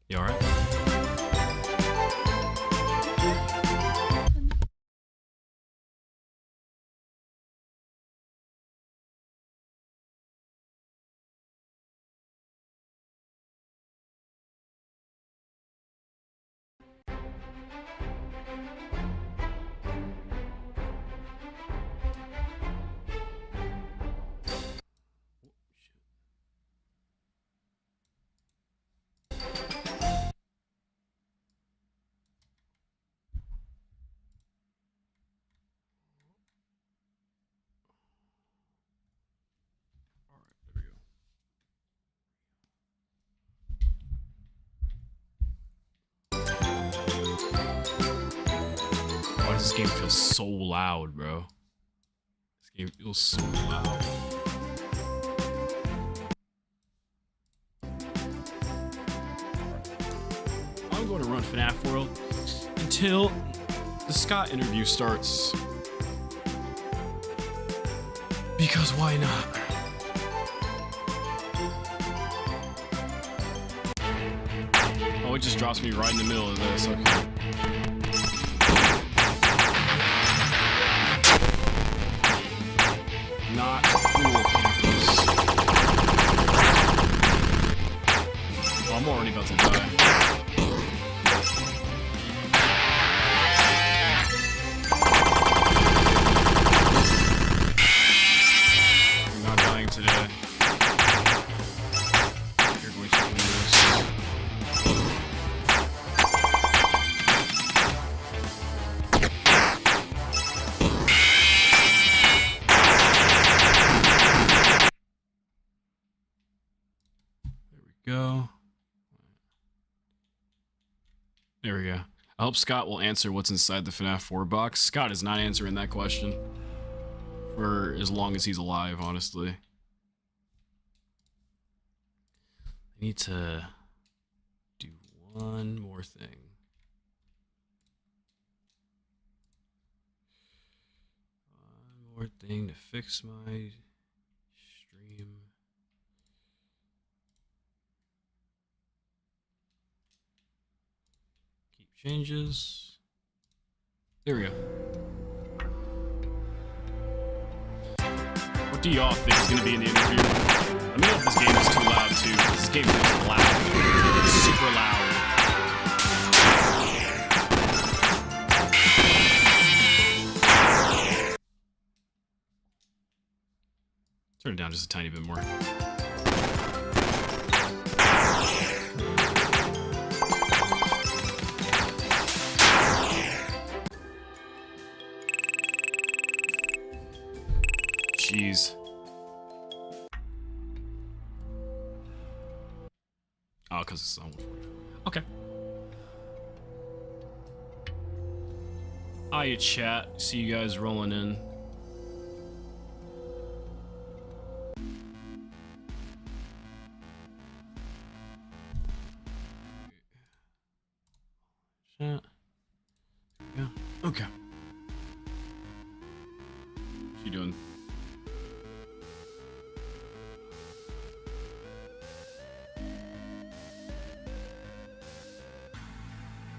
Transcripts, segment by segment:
You alright? Why does this game feel so loud, bro? This game feels so loud. I'm going to run FNaF World until the Scott interview starts. Because why not? Oh, it just drops me right in the middle of this. Okay. Not cool, campus. Oh, I'm already about to die. I'm not dying today. You're going to lose. Go. There we go. I hope Scott will answer what's inside the FNaF 4 box. Scott is not answering that question for as long as he's alive, honestly. I need to do one more thing. One more thing to fix my stream. Changes. There we go. What do y'all think is going to be in the interview? Let me know if this game is too loud too. This game is loud. It's super loud. Turn it down just a tiny bit more. Jeez. Oh, because it's on 144. Okay. Hiya, chat. See you guys rolling in. Chat. Yeah. Okay. What you doing?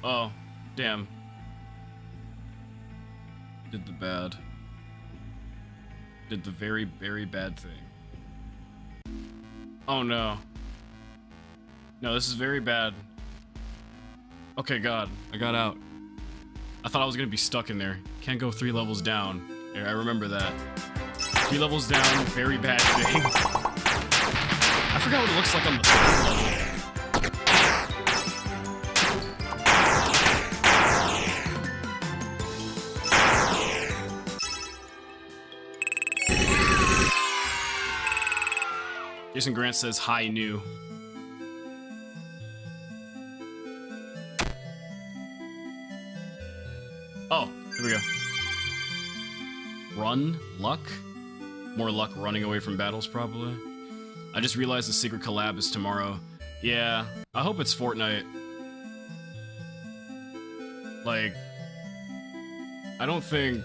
Oh, damn. Did the bad. Did the very, very bad thing. Oh no. No, this is very bad. Okay, God, I got out. I thought I was gonna be stuck in there. Can't go 3 levels down. Yeah, I remember that. 3 levels down, very bad thing. I forgot what it looks like on the 3rd level. Jason Grant says, hi, new. Oh, here we go. Run? Luck? More luck running away from battles, probably. I just realized the secret collab is tomorrow. Yeah, I hope it's Fortnite. Like, I don't think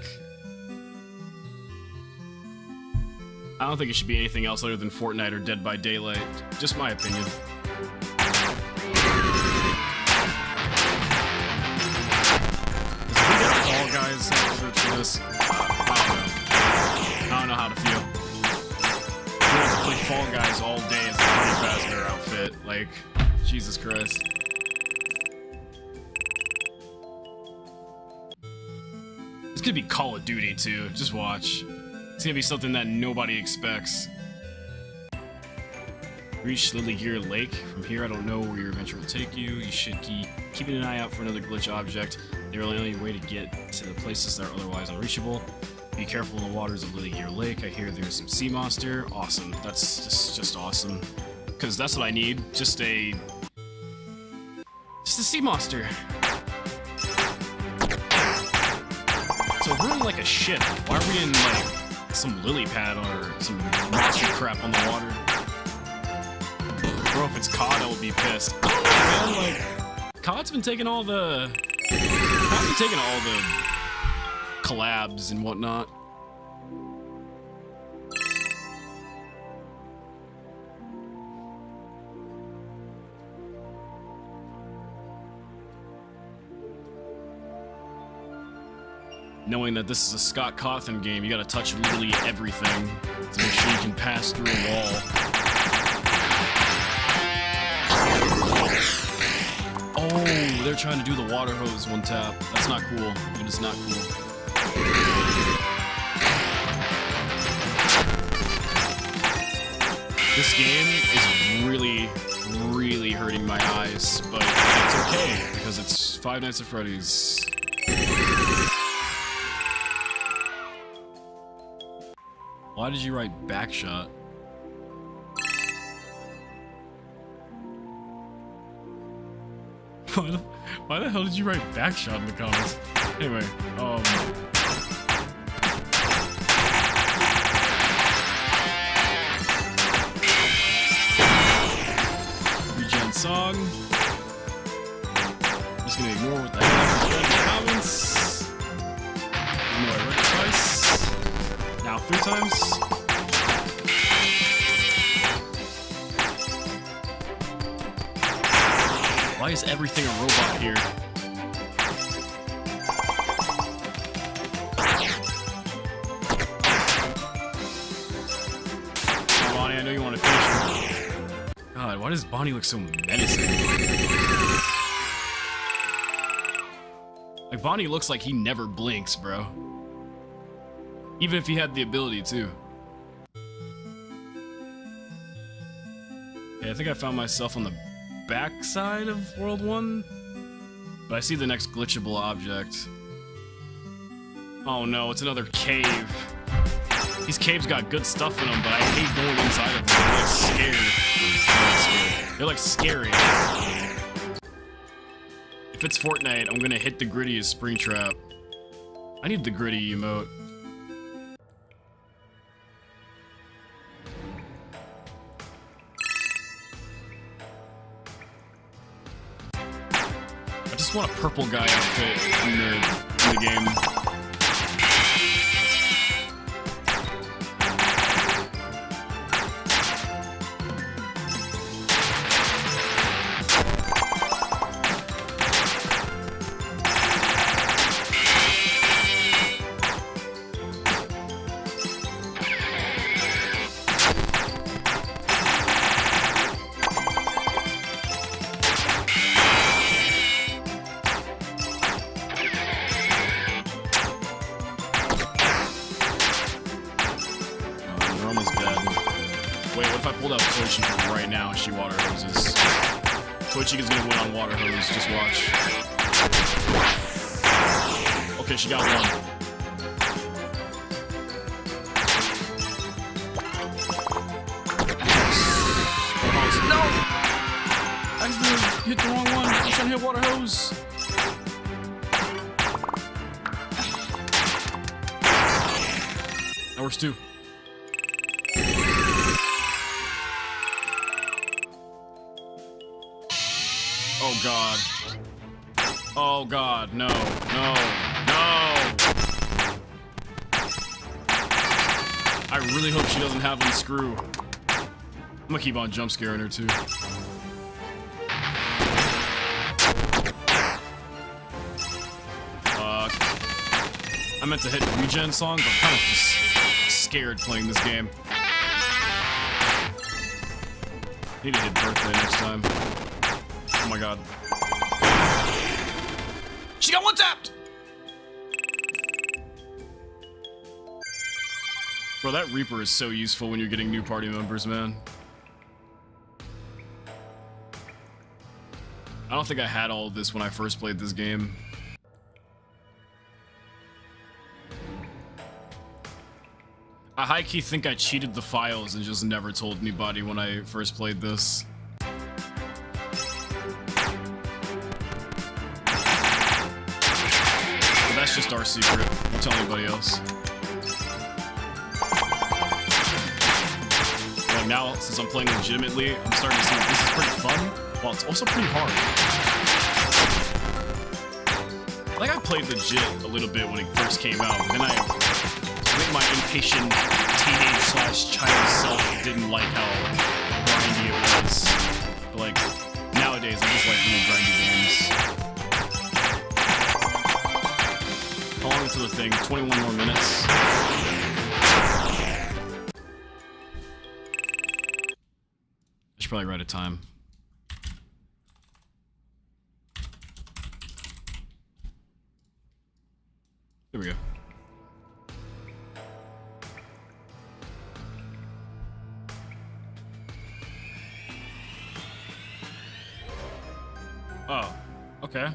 it should be anything else other than Fortnite or Dead by Daylight. Just my opinion. this. I don't know how to feel. I have to play Fall Guys all day as a Funny Fastener outfit. Like, Jesus Christ. It's gonna be Call of Duty too. Just watch. It's gonna be something that nobody expects. Reach Lily Gear Lake. From here, I don't know where your adventure will take you. You should keep keeping an eye out for another glitch object. They're the only way to get to the places that are otherwise unreachable. Be careful in the waters of Lily Gear Lake. I hear there's some sea monster. Awesome. That's just awesome. Because that's what I need. Just a sea monster. So really like a ship. Why are we in like some lily pad or some monster crap on the water? Bro, if it's cod, I will be pissed. Man, like, cod's been taking all the collabs and whatnot. Knowing that this is a Scott Cawthon game, you gotta touch literally everything to make sure you can pass through a wall. Oh, they're trying to do the water hose one tap. That's not cool. It is not cool. This game is really, really hurting my eyes, but it's okay because it's Five Nights at Freddy's. Why did you write backshot? Why the hell did you write backshot in the comments? Anyway, regen song. I'm just gonna ignore what the hell I read in the comments. Even though I read it twice. Now 3 times. Why is everything a robot here? Bonnie, I know you want to finish her. God, why does Bonnie look so menacing? Like, Bonnie looks like he never blinks, bro. Even if he had the ability to. Okay, I think I found myself on the backside of World 1, but I see the next glitchable object. Oh no, it's another cave. These caves got good stuff in them, but I hate going inside of them. They're like scary. If it's Fortnite, I'm gonna hit the gritty as Springtrap. I need the gritty emote. I just want a purple guy outfit in the game. Right now, and she water hoses. Toy Chica's gonna win on water hose, just watch. Okay, she got one. No! I accidentally hit the wrong one. I'm trying to hit water hose. That works too. Oh god. Oh god, no, no, no! I really hope she doesn't have unscrew. I'm gonna keep on jump scaring her too. Fuck. I meant to hit regen song, but I'm kind of just scared playing this game. Need to hit birthday next time. Oh my god. She got one tapped! Bro, that Reaper is so useful when you're getting new party members, man. I don't think I had all of this when I first played this game. I high-key think I cheated the files and just never told anybody when I first played this. But that's just our secret. Don't tell anybody else. Like now, since I'm playing legitimately, I'm starting to see that this is pretty fun, while it's also pretty hard. Like I played legit a little bit when it first came out, but then I think my impatient teenage/child self didn't like how grindy it was. But like nowadays, I just like really grindy games. How long until the thing? 21 more minutes. I should probably write a time. There we go. Oh, okay.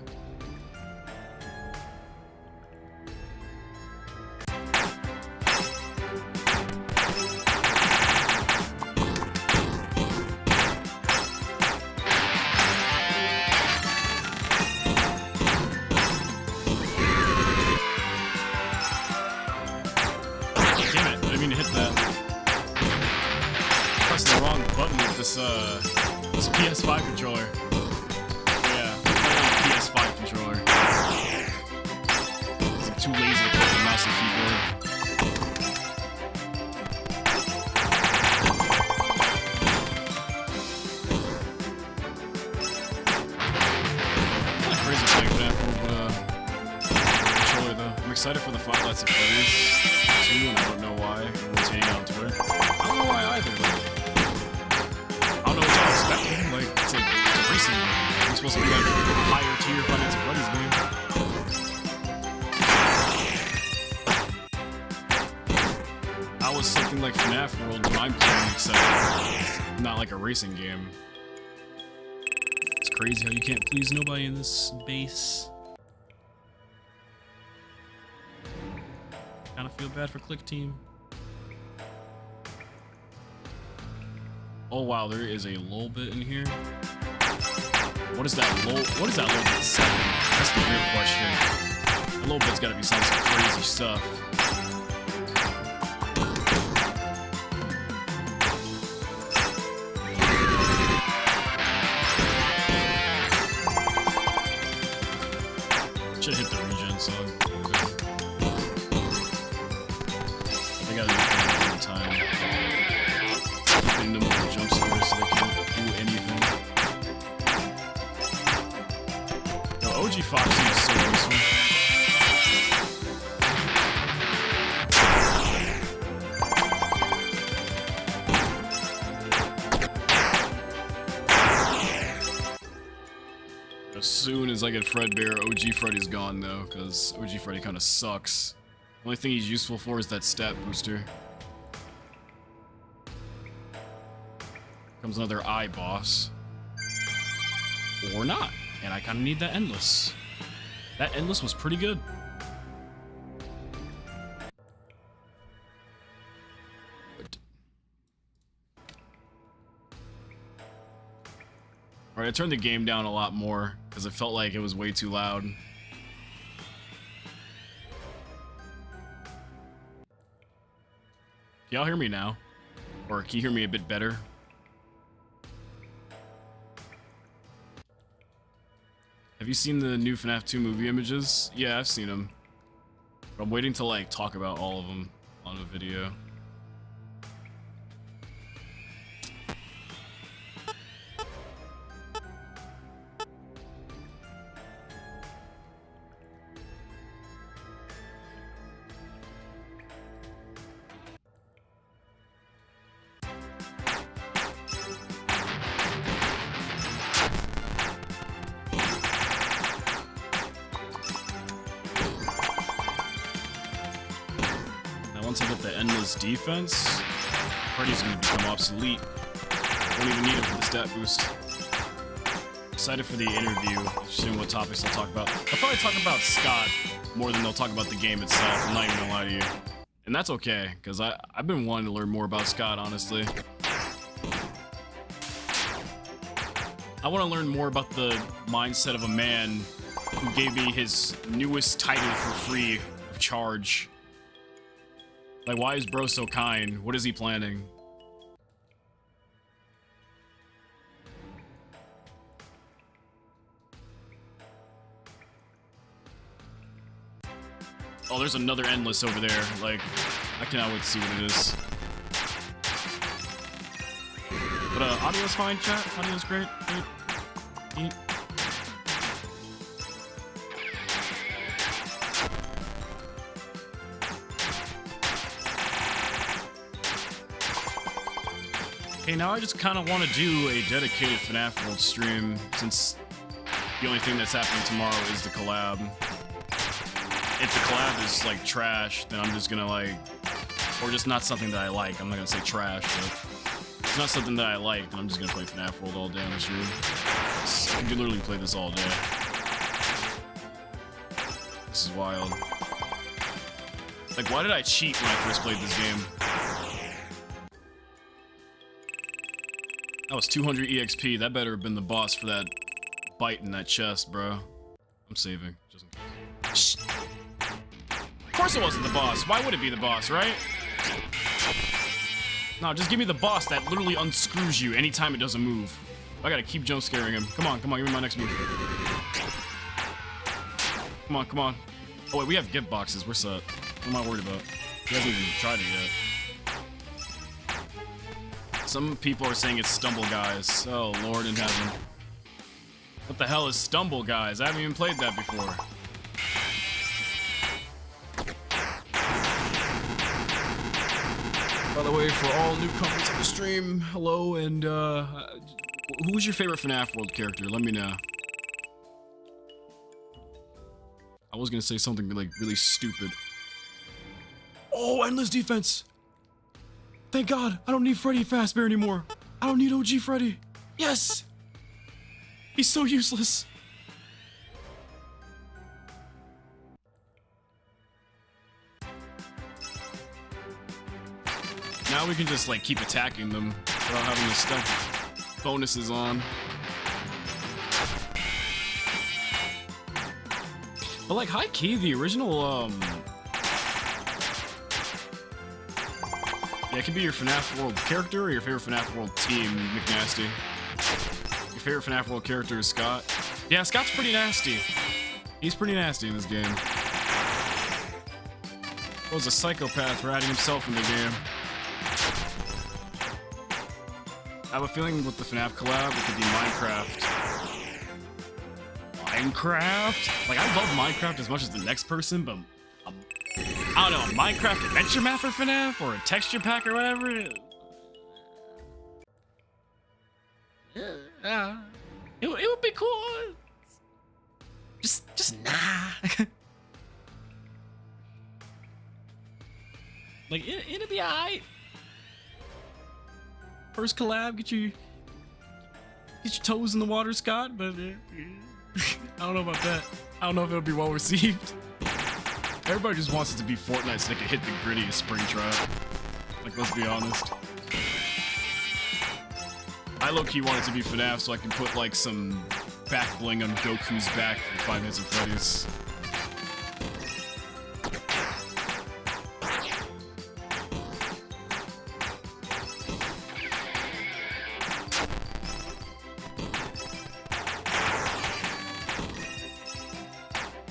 This PS5 controller. Yeah, I'm playing on a PS5 controller. I'm too lazy to play the mouse and keyboard. Kinda crazy playing FNaF with controller though. I'm excited for the Five Nights at Freddy's 2, and I don't know why. Everyone's hating on Twitter. I don't know why either. Like, it's a racing game. It's supposed to be like a higher tier Five Nights at Freddy's game. How was something like FNaF World when I'm playing, except not like a racing game? It's crazy how you can't please nobody in this base. Kinda feel bad for Click Team. Oh wow, there is a lull bit in here. What is that lull? What is that lull bit selling? That's the real question. That lull bit's gotta be selling some crazy stuff. Should hit the regen song. I gotta do it every time. Them with jump scares so they can't do anything. No, OG Foxy is so useful. As soon as I get Fredbear, OG Freddy's gone though, because OG Freddy kind of sucks. The only thing he's useful for is that stat booster. Comes another eye boss. Or not. And I kind of need that endless. That endless was pretty good. Alright, I turned the game down a lot more because it felt like it was way too loud. Can y'all hear me now? Or can you hear me a bit better? Have you seen the new FNaF 2 movie images? Yeah, I've seen them. But I'm waiting to like talk about all of them on a video. once I get the endless defense, Freddy's gonna become obsolete. Don't even need it for the stat boost. Excited for the interview, seeing what topics they'll talk about. They'll probably talk about Scott more than they'll talk about the game itself, I'm not even gonna lie to you. And that's okay, because I've been wanting to learn more about Scott, honestly. I want to learn more about the mindset of a man who gave me his newest title for free of charge. Like, why is bro so kind? What is he planning? Oh, there's another endless over there. Like, I cannot wait to see what it is. But audio's fine, chat. Audio's great. Great. Okay, now I just kind of want to do a dedicated FNaF World stream, since the only thing that's happening tomorrow is the collab. If the collab is like trash, then I'm just gonna like, or just not something that I like. I'm not gonna say trash, but if it's not something that I like, then I'm just gonna play FNaF World all day on the stream. I can literally play this all day. This is wild. Like, why did I cheat when I first played this game? That was 200 EXP. That better have been the boss for that bite in that chest, bro. I'm saving, just in case. Shh. Of course it wasn't the boss. Why would it be the boss, right? No, just give me the boss that literally unscrews you anytime it doesn't move. I gotta keep jump scaring him. Come on, give me my next move. Come on. Oh wait, we have gift boxes. We're set. What am I worried about? He hasn't even tried it yet. Some people are saying it's Stumble Guys. Oh, Lord in heaven. What the hell is Stumble Guys? I haven't even played that before. By the way, for all newcomers to the stream, hello, and who's your favorite FNaF World character? Let me know. I was gonna say something like really stupid. Oh, endless defense! Thank God, I don't need Freddy Fazbear anymore. I don't need OG Freddy. Yes! He's so useless. Now we can just like keep attacking them without having to stuff bonuses on. But like high key, the original yeah, it could be your FNaF World character or your favorite FNaF World team, McNasty. Your favorite FNaF World character is Scott. Yeah, Scott's pretty nasty. He's pretty nasty in this game. He was a psychopath for adding himself in the game. I have a feeling with the FNaF collab, it could be Minecraft. Minecraft? Like, I love Minecraft as much as the next person, but I don't know, a Minecraft adventure map for FNaF or a texture pack or whatever. It would be cool. Just nah. Like it'll be alright. First collab, get your toes in the water, Scott. But I don't know about that. I don't know if it'll be well received. Everybody just wants it to be Fortnite so they can hit the grittiest spring trap. Like, let's be honest. I low-key want it to be FNaF so I can put, like, some back bling on Goku's back for 5 Nights at Freddy's.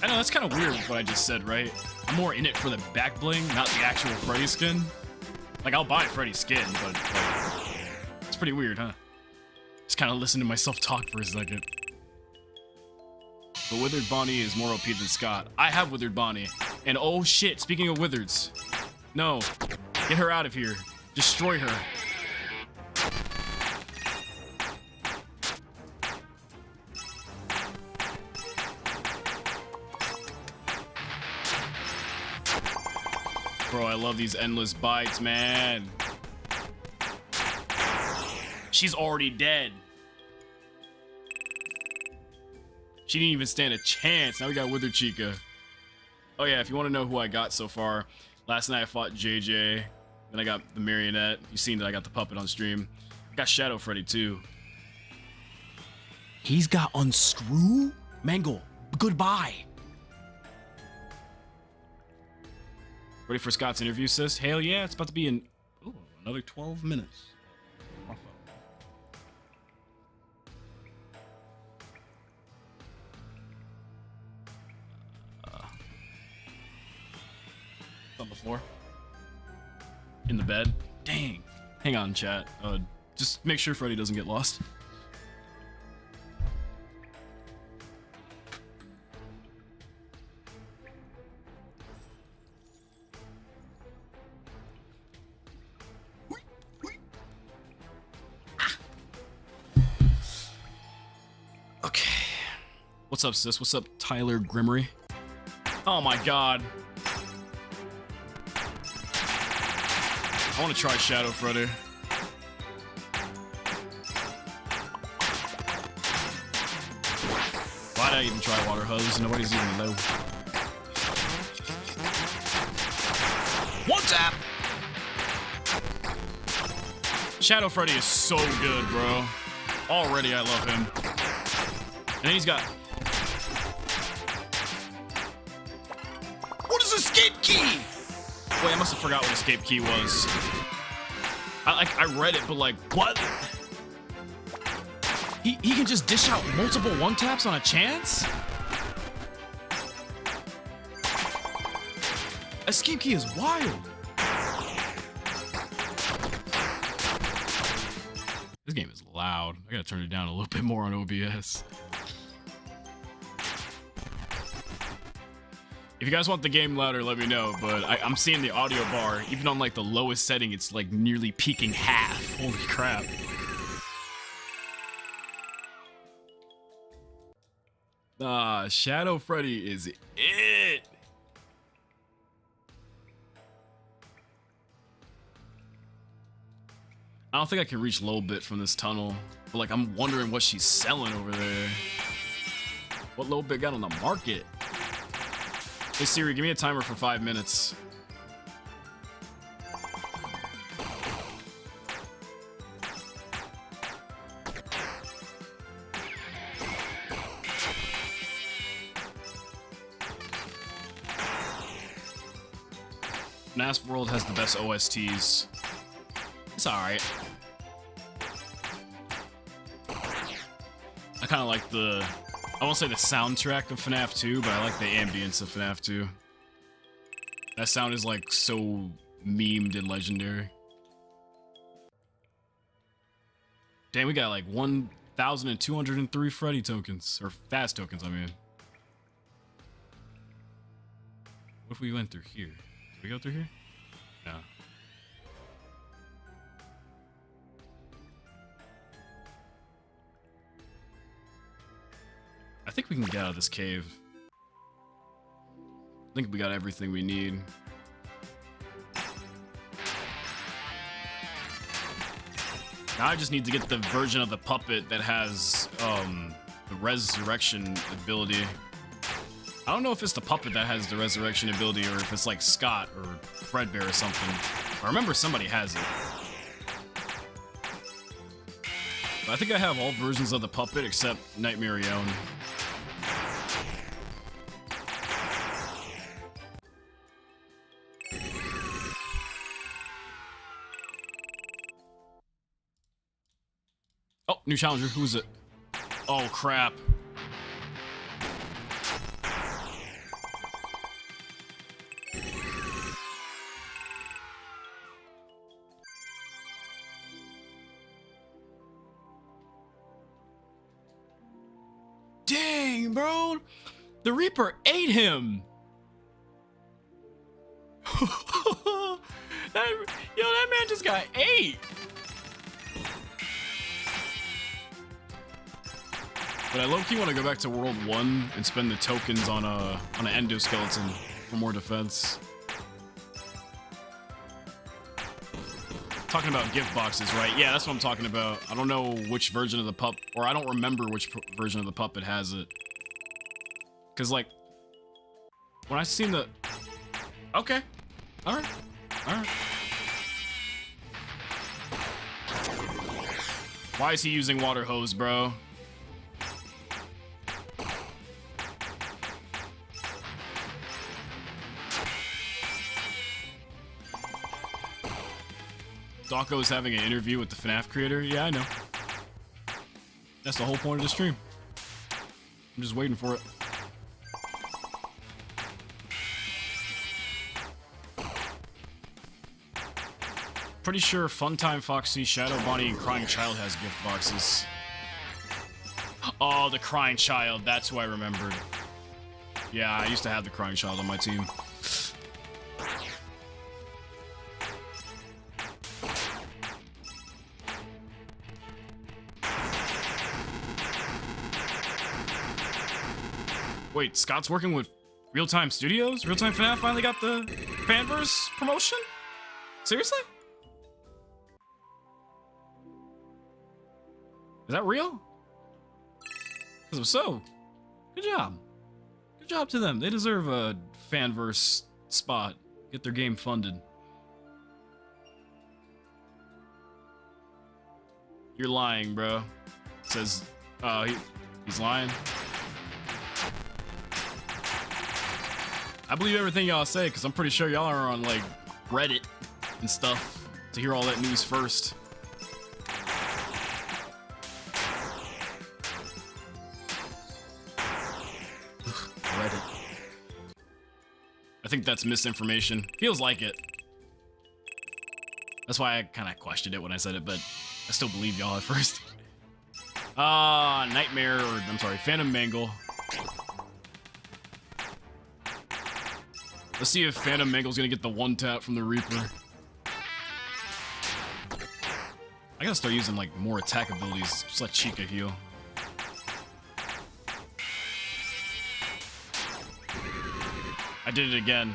I know, that's kind of weird what I just said, right? I'm more in it for the back bling, not the actual Freddy skin. Like, I'll buy Freddy's skin, but like, it's pretty weird, huh? Just kind of listen to myself talk for a second. But Withered Bonnie is more OP than Scott. I have Withered Bonnie. And oh shit, speaking of Wizards. No, get her out of here. Destroy her. Bro, I love these endless bites, man. She's already dead. She didn't even stand a chance. Now we got Wither Chica. Oh yeah, if you want to know who I got so far, last night I fought JJ. Then I got the Marionette. You've seen that I got the puppet on stream. I got Shadow Freddy too. He's got Unscrew? Mangle, goodbye. Ready for Scott's interview, sis? Hell yeah, it's about to be in another 12 minutes. On the floor. In the bed. Dang. Hang on, chat. Just make sure Freddy doesn't get lost. Okay. What's up, sis? What's up, Tyler Grimmery? Oh my god. I want to try Shadow Freddy. Why'd I even try Water Hose? Nobody's even low. One tap! Shadow Freddy is so good, bro. Already I love him. And then he's got... What is escape key? Wait, I must have forgot what escape key was. I read it, but like, what? He can just dish out multiple one-taps on a chance? Escape key is wild. This game is loud. I gotta turn it down a little bit more on OBS. If you guys want the game louder, let me know, but I'm seeing the audio bar, even on like the lowest setting, it's like nearly peaking half. Holy crap. Shadow Freddy is it. I don't think I can reach low bit from this tunnel, but like I'm wondering what she's selling over there. What low bit got on the market? Hey Siri, give me a timer for 5 minutes. FNaF World has the best OSTs. It's alright. I kind of like I won't say the soundtrack of FNaF 2, but I like the ambience of FNaF 2. That sound is like so memed and legendary. Damn, we got like 1,203 Freddy tokens, or fast tokens, I mean. What if we went through here? Did we go through here? No. I think we can get out of this cave. I think we got everything we need. Now I just need to get the version of the puppet that has the resurrection ability. I don't know if it's the puppet that has the resurrection ability or if it's like Scott or Fredbear or something. I remember somebody has it. But I think I have all versions of the puppet except Nightmare Own. Oh, new challenger. Who is it? Oh, crap. Dang, bro. The Reaper ate him. That man just got ate. But I low-key want to go back to World 1 and spend the tokens on an endoskeleton for more defense. talking about gift boxes, right? Yeah, that's what I'm talking about. I don't know which version of the pup, or I don't remember which version of the puppet has it. Cause like, when I seen the, okay, all right, all right. Why is he using water hose, bro? DAWKO is having an interview with the FNaF creator. Yeah, I know. That's the whole point of the stream. I'm just waiting for it. Pretty sure Funtime Foxy, Shadow Bonnie, and Crying Child has gift boxes. Oh, the Crying Child. That's who I remembered. Yeah, I used to have the Crying Child on my team. Wait, Scott's working with Real-Time Studios? Real-Time FNaF finally got the Fanverse promotion? Seriously? Is that real? Because if so, good job. Good job to them. They deserve a Fanverse spot. Get their game funded. You're lying, bro. Says, he's lying. I believe everything y'all say, because I'm pretty sure y'all are on, like, Reddit and stuff to hear all that news first. Reddit. I think that's misinformation. Feels like it. That's why I kind of questioned it when I said it, but I still believe y'all at first. Nightmare, or I'm sorry, Phantom Mangle. Let's see if Phantom Mangle's gonna get the one tap from the Reaper. I gotta start using like more attack abilities. Just let Chica heal. I did it again.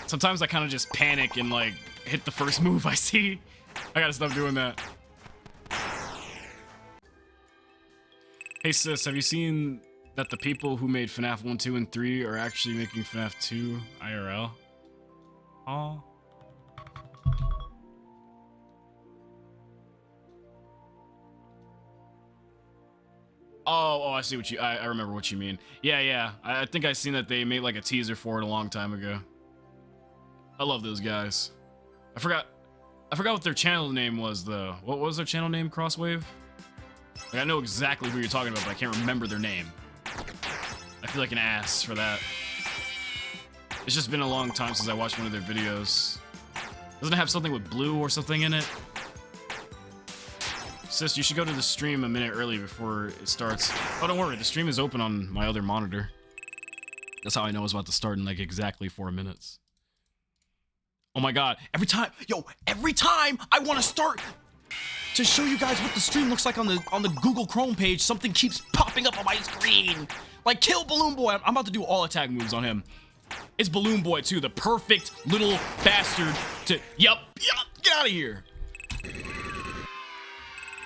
Sometimes I kind of just panic and like hit the first move I see. I gotta stop doing that. Hey sis, have you seen that the people who made FNaF 1, 2, and 3 are actually making FNaF 2 IRL? Oh. Oh, I see what you, I remember what you mean. Yeah, I think I seen that they made like a teaser for it a long time ago. I love those guys. I forgot what their channel name was though. What was their channel name, Crosswave? Like, I know exactly who you're talking about, but I can't remember their name. I feel like an ass for that. It's just been a long time since I watched one of their videos. Doesn't it have something with blue or something in it? Sis, you should go to the stream a minute early before it starts. Oh, don't worry, the stream is open on my other monitor. That's how I know it's about to start in like exactly 4 minutes. Oh my god, every time I want to start to show you guys what the stream looks like on the Google Chrome page, something keeps popping up on my screen. Like, kill Balloon Boy. I'm about to do all attack moves on him. It's Balloon Boy too, the perfect little bastard to, yup, get out of here.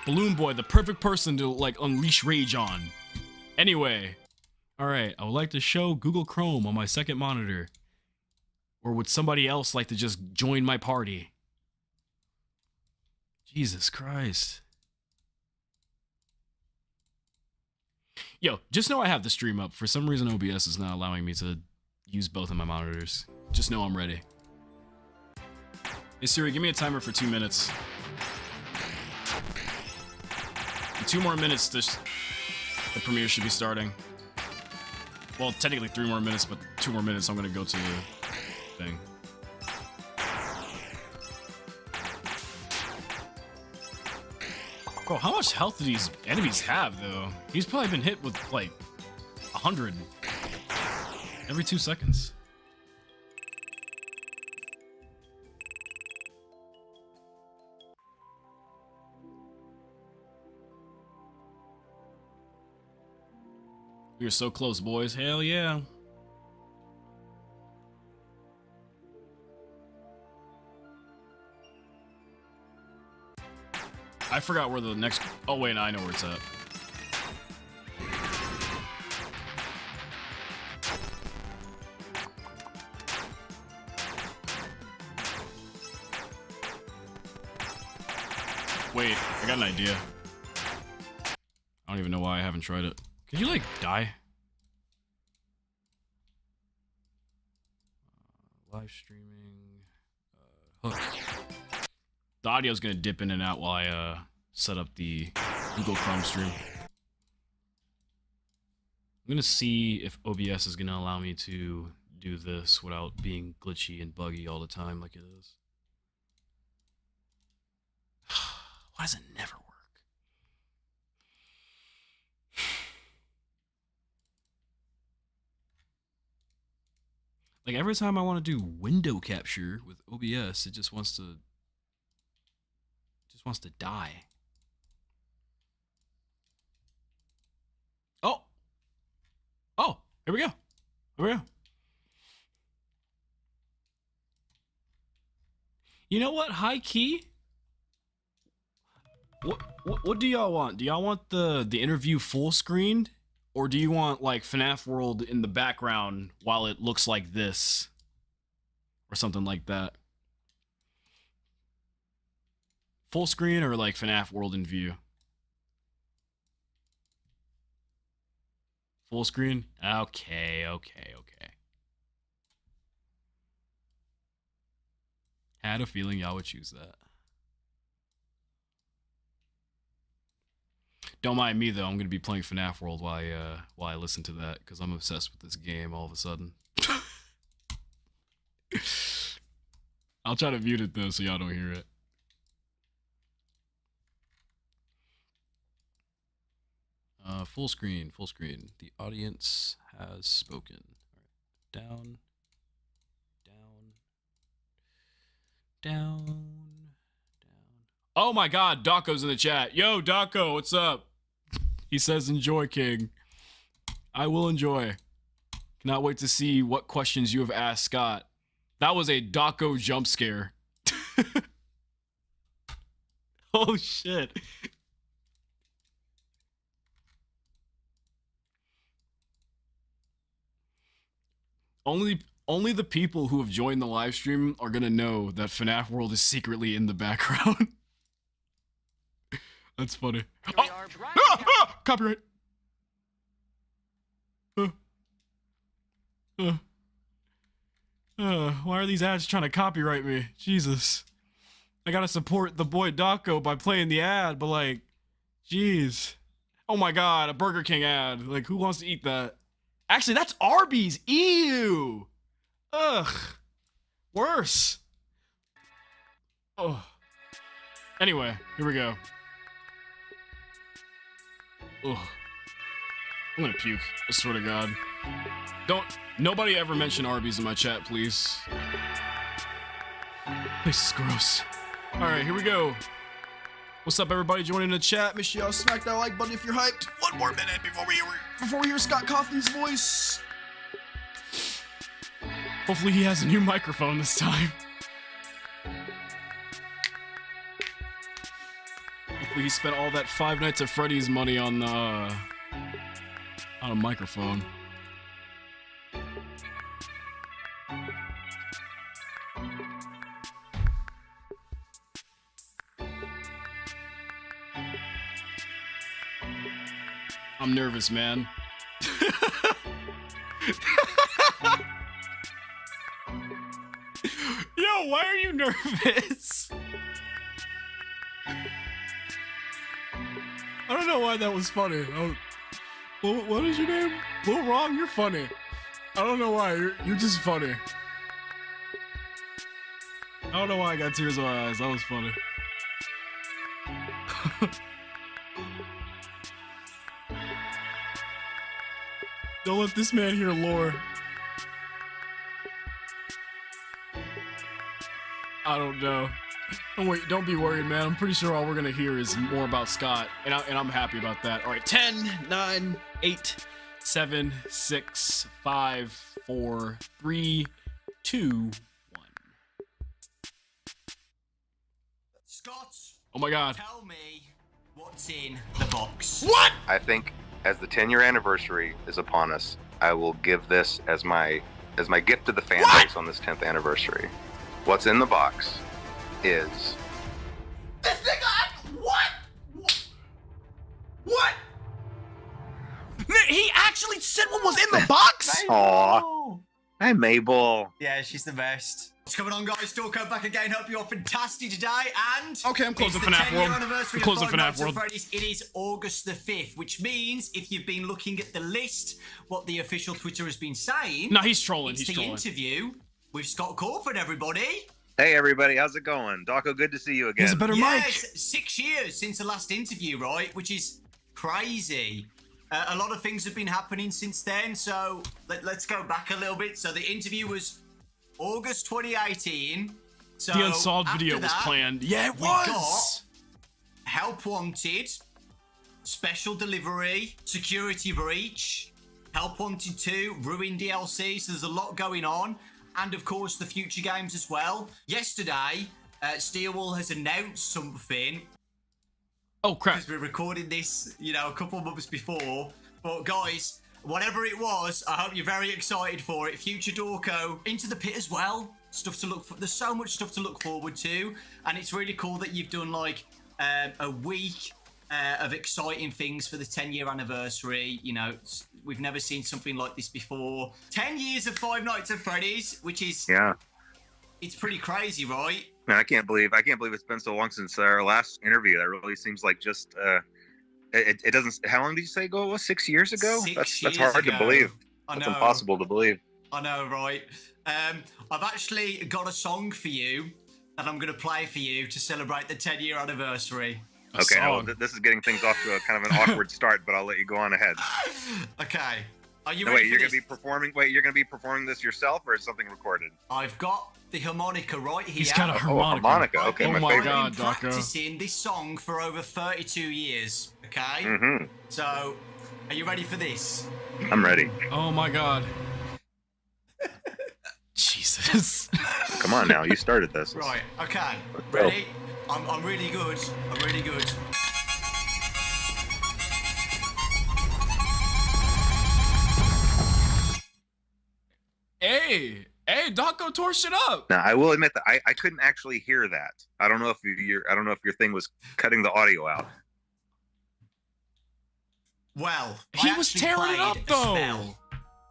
Balloon Boy, the perfect person to like unleash rage on. Anyway, all right, I would like to show Google Chrome on my second monitor. Or would somebody else like to just join my party? Jesus Christ. Yo, just know I have the stream up. For some reason, OBS is not allowing me to use both of my monitors. Just know I'm ready. Hey Siri, give me a timer for 2 minutes. In 2 more minutes, the premiere should be starting. Well, technically 3 more minutes, but 2 more minutes, I'm gonna go to the thing. Bro, how much health do these enemies have, though? He's probably been hit with, like, 100 every 2 seconds. We are so close, boys. Hell yeah. I forgot where the next... Oh, wait, I know where it's at. Wait, I got an idea. I don't even know why I haven't tried it. Could you, like, die? Live streaming. Hook. The audio's gonna dip in and out while I, set up the Google Chrome stream. I'm gonna see if OBS is gonna allow me to do this without being glitchy and buggy all the time like it is. Why does it never work? Like every time I want to do window capture with OBS, it just wants to die. Oh. Oh, here we go. Here we go. You know what? High key. What do y'all want? Do y'all want the interview full screened, or do you want like FNaF World in the background while it looks like this, or something like that? Full screen or like FNaF World in view? Full screen? Okay. Had a feeling y'all would choose that. Don't mind me though, I'm gonna be playing FNaF World while I listen to that, because I'm obsessed with this game all of a sudden. I'll try to mute it though so y'all don't hear it. Full screen, full screen. The audience has spoken. All right. Down, down, down, down. Oh my god, DAWKO's in the chat. Yo, DAWKO, what's up? He says enjoy, King. I will enjoy. Cannot wait to see what questions you have asked Scott. That was a DAWKO jump scare. Oh shit. Only the people who have joined the live stream are gonna know that FNaF World is secretly in the background. That's funny. Oh! Copyright. Why are these ads trying to copyright me? Jesus. I gotta support the boy DAWKO by playing the ad, but like, jeez. Oh my god, a Burger King ad. Like, who wants to eat that? Actually, that's Arby's. Ew. Ugh. Worse. Oh. Anyway, here we go. Ugh. I'm gonna puke. I swear to God. Nobody ever mention Arby's in my chat, please. This is gross. Alright, here we go. What's up, everybody joining the chat? Make sure y'all smack that like button if you're hyped. One more minute before we hear Scott Cawthon's voice. Hopefully he has a new microphone this time. Hopefully he spent all that Five Nights at Freddy's money on a microphone. I'm nervous, man. Yo, why are you nervous? I don't know why that was funny. What is your name? Lil Wrong, you're funny. I don't know why. You're just funny. I don't know why I got tears in my eyes. That was funny. Don't let this man hear lore. I don't know. Don't be worried, man. I'm pretty sure all we're gonna hear is more about Scott, and I'm happy about that. All right, 10, 9, 8, 7, 6, 5, 4, 3, 2, 1. Scott, Oh my god. Tell me what's in the box. What? I think as the 10-year anniversary is upon us, I will give this as my gift to the fan base on this 10th anniversary. What's in the box is This nigga, what? What? He actually said what was in the box? Aw. Hi, Mabel. Yeah, she's the best. What's going on, guys? DAWKO back again. Hope you're fantastic today. And Okay, I'm closing it's the FNaF 10-year World. anniversary I'm closing of Five FNaF Nights at World. Freddy's. It is August the 5th, which means if you've been looking at the list, what the official Twitter has been saying. No, he's trolling. It's He's the trolling. interview with Scott Cawthon, everybody. Hey, everybody. How's it going? DAWKO, good to see you again. He's a better mic. Yes, 6 years since the last interview, right? Which is crazy. A lot of things have been happening since then, so let's go back a little bit. So the interview was August 2018. So The unsolved after video was that, planned. Yeah, it we was. got Help Wanted, Special Delivery, Security Breach, Help Wanted 2, Ruin DLC. So there's a lot going on. And of course, the future games as well. Yesterday, Steelwall has announced something. Oh crap. Because we're recording this, you know, a couple of months before. But guys, whatever it was, I hope you're very excited for it. Future DAWKO into the pit as well. Stuff to look for. There's so much stuff to look forward to. And it's really cool that you've done like a week of exciting things for the 10-year anniversary. You know, we've never seen something like this before. 10 years of Five Nights at Freddy's, which is, Yeah. it's pretty crazy, right? Man, I can't believe it's been so long since our last interview. That really seems like just it doesn't. How long did you say ago it was? 6 years ago? 6 That's years hard ago. to believe. I That's know. impossible to believe. I know, right? I've actually got a song for you that I'm going to play for you to celebrate the 10-year anniversary. Okay, no, song. this is getting things off to a kind of an awkward start, but I'll let you go on ahead. Okay. Are you No, ready wait, you're for gonna be this? performing. Wait, you're gonna be performing this yourself, or is something recorded? I've got the harmonica right here. He's got a Oh, harmonica. harmonica. Okay, Oh my my favorite. god, I've been DAWKO. practicing this song for over 32 years. Okay. Mm-hmm. So, are you ready for this? I'm ready. Oh my god. Jesus. Come on now, you started this. Right. Okay. go. Ready? I'm really good. I'm really good. Hey, DAWKO tore shit up. Now, I will admit that I couldn't actually hear that. I don't know if your thing was cutting the audio out. Well, He I was actually tearing it up, played though. A spell.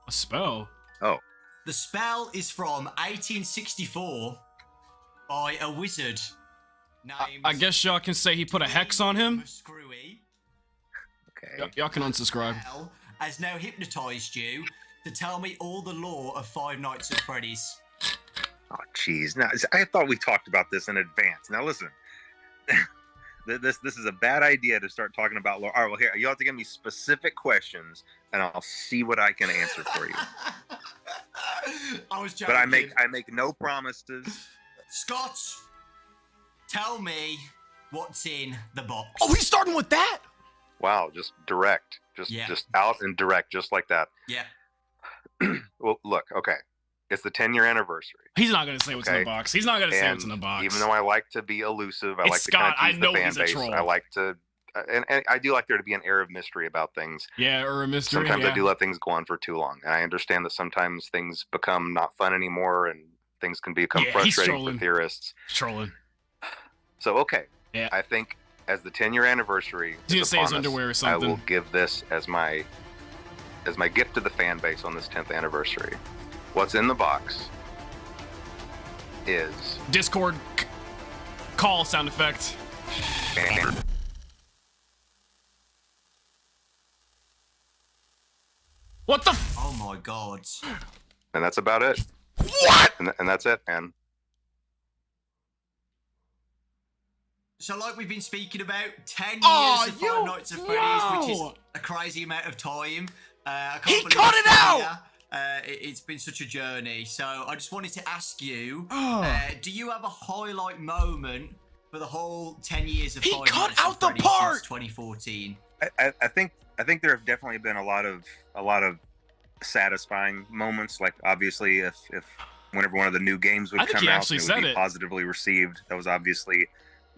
A spell. Oh, The spell is from 1864 by a wizard named I guess y'all can say he put a hex on him. Screwy. okay. Y'all can unsubscribe. Spell has now hypnotized you to tell me all the lore of Five Nights at Freddy's. Oh, jeez. Now, I thought we talked about this in advance. Now, listen. This is a bad idea to start talking about lore. All right, well, here, you have to give me specific questions, and I'll see what I can answer for you. I was joking. But I make no promises. Scott, tell me what's in the box. Oh, he's starting with that. Wow, just direct, Yeah. just out and direct, just like that. Yeah. Well, look, okay, it's the 10-year anniversary. He's not gonna say what's in the Okay. box. He's not gonna say And what's in the box. even though I like to be elusive, I It's like Scott, to kind I of tease know the fan he's a base. troll. I like to, and I do like there to be an air of mystery about things. Yeah, or a mystery. Sometimes yeah. I do let things go on for too long, and I understand that sometimes things become not fun anymore, and things can become Yeah, he's frustrating for trolling. theorists. Trolling. So, okay, Yeah. I think as the 10-year anniversary He's gonna is say his upon us, underwear or I something. will give this as my gift to the fan base on this 10th anniversary. What's in the box is Discord call sound effect. What the? Oh my god. and that's about it. What? And that's it, man. So, like we've been speaking about, 10 years Oh, of Five Nights at Freddy's, which is no. a crazy amount of time. I can't He believe cut it's it out! here. It's been such a journey. So, I just wanted to ask you, Oh. do you have a highlight moment for the whole 10 years of He Five cut Nights at out the Freddy's part! since 2014? I think there have definitely been a lot of satisfying moments. Like obviously, if whenever one of the new games would I think come he out, actually and it said would be it. positively received. That was obviously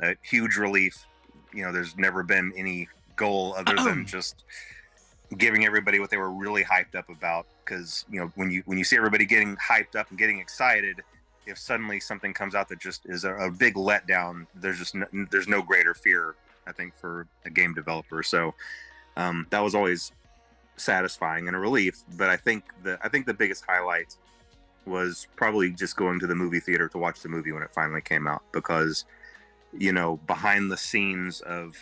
a huge relief. There's never been any goal other than just giving everybody what they were really hyped up about. Because when you see everybody getting hyped up and getting excited, if suddenly something comes out that just is a big letdown, there's no greater fear, I think, for a game developer. So that was always satisfying and a relief. But I think the biggest highlight was probably just going to the movie theater to watch the movie when it finally came out, because behind the scenes of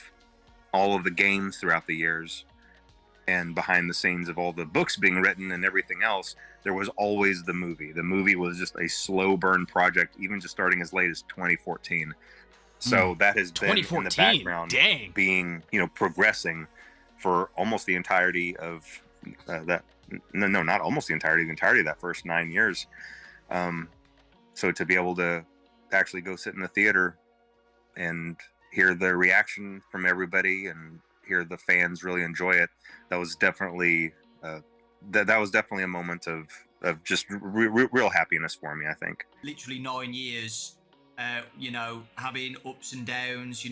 all of the games throughout the years and behind the scenes of all the books being written and everything else, there was always the movie. The movie was just a slow burn project, even just starting as late as 2014. So that has been in the background, being progressing for almost the entirety of that. No, not almost the entirety of that first 9 years. So to be able to actually go sit in the theater and hear the reaction from everybody and hear the fans really enjoy it, that was definitely that was definitely a moment of just real happiness for me, I think. Literally 9 years, having ups and downs,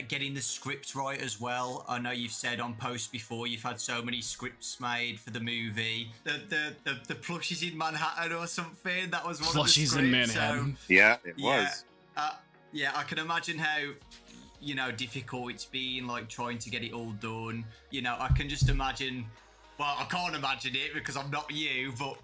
getting the script right as well. I know you've said on posts before you've had so many scripts made for the movie. The plushies in Manhattan or something, that was one of the scripts. Plushies in Manhattan. So, yeah, it was. Yeah, I can imagine how difficult it's been, like trying to get it all done. I can just imagine. Well, I can't imagine it because I'm not you, but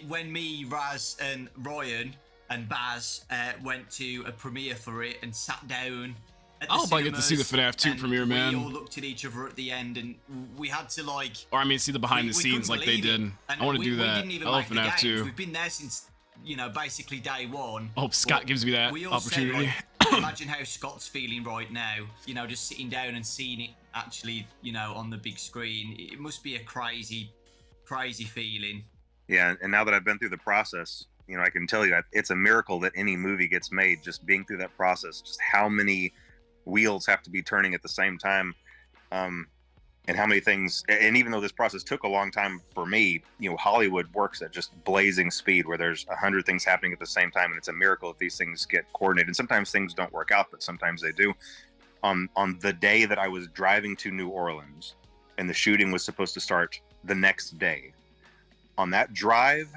when me, Raz, and Ryan and Baz went to a premiere for it and sat down. I hope I get to see the FNaF 2 premiere, man. We all looked at each other at the end, and we had to see the behind the scenes like they did. I want to do that. I love FNaF 2. We've been there since basically day one. I hope Scott gives me that opportunity. Imagine how Scott's feeling right now. Just sitting down and seeing it actually, on the big screen. It must be a crazy feeling. Yeah, and now that I've been through the process, I can tell you it's a miracle that any movie gets made. Just being through that process, just how many wheels have to be turning at the same time, and how many things. And even though this process took a long time for me, Hollywood works at just blazing speed, where there's 100 things happening at the same time, and it's a miracle if these things get coordinated. And sometimes things don't work out, but sometimes they do. On the day that I was driving to New Orleans, and the shooting was supposed to start the next day, on that drive,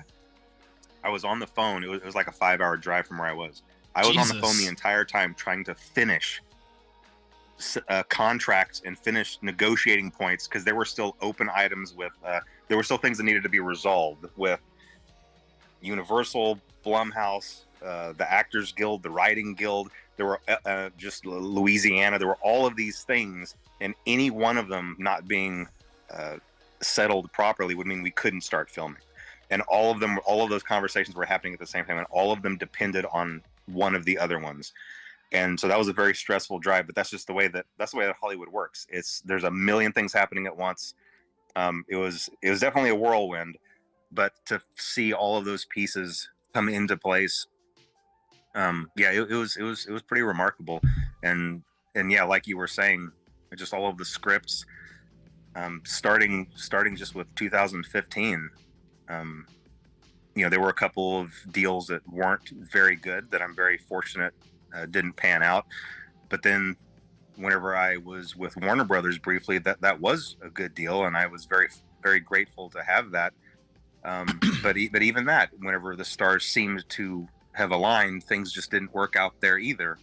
I was on the phone. It was like a 5-hour drive from where I was. I was on the phone the entire time trying to finish contracts and finish negotiating points, because there were still open items with there were still things that needed to be resolved with Universal, Blumhouse, the Actors Guild, the Writing Guild. There were just Louisiana. There were all of these things, and any one of them not being settled properly would mean we couldn't start filming. And all of those conversations were happening at the same time, and all of them depended on one of the other ones. And so that was a very stressful drive, but that's just the way that Hollywood works. There's a million things happening at once. It was definitely a whirlwind, but to see all of those pieces come into place, it was pretty remarkable. And yeah, like you were saying, just all of the scripts, starting just with 2015. There were a couple of deals that weren't very good that I'm very fortunate didn't pan out. But then whenever I was with Warner Brothers briefly, that was a good deal, and I was very, very grateful to have that. But even that, whenever the stars seemed to have aligned, things just didn't work out there either.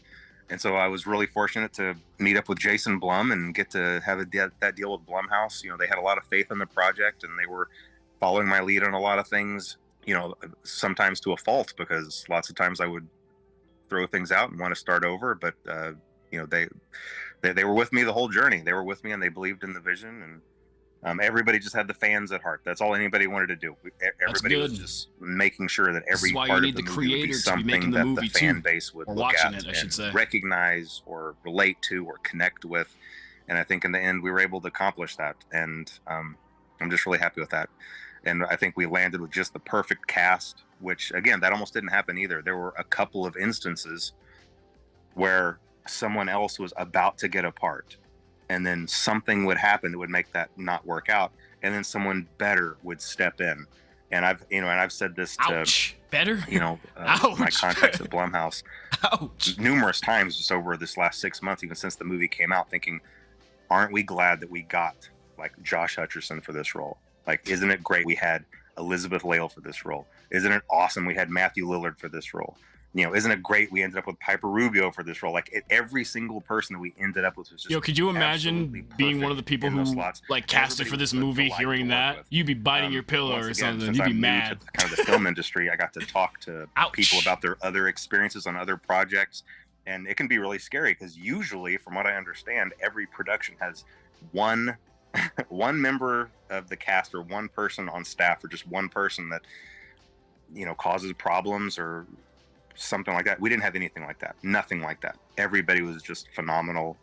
And so I was really fortunate to meet up with Jason Blum and get to have that deal with Blumhouse. They had a lot of faith in the project, and they were following my lead on a lot of things, sometimes to a fault, because lots of times I would throw things out and want to start over. But, they were with me the whole journey. They were with me, and they believed in the vision, and everybody just had the fans at heart. That's all anybody wanted to do. Everybody was just making sure that every part of the movie would be something that the fan base would look at and recognize or relate to or connect with. And I think in the end, we were able to accomplish that. And I'm just really happy with that. And I think we landed with just the perfect cast, which, again, that almost didn't happen either. There were a couple of instances where someone else was about to get a part, and then something would happen that would make that not work out, and then someone better would step in. And I've said this to better, my contacts at Blumhouse. Ouch. numerous times just over this last 6 months, even since the movie came out, thinking, aren't we glad that we got like Josh Hutcherson for this role? Like, isn't it great we had Elizabeth Lale for this role? Isn't it awesome we had Matthew Lillard for this role? You know, isn't it great we ended up with Piper Rubio for this role? Like, every single person that we ended up with was just Yo, could you imagine being one of the people who like casted for this movie, hearing that? You'd be biting your pillow or something. You'd be mad. Kind of the film industry, I got to talk to people about their other experiences on other projects, and it can be really scary because usually, from what I understand, every production has one member of the cast or one person on staff or just one person that, you know, causes problems or something like that. We didn't have anything like that. Nothing like that. Everybody was just phenomenal.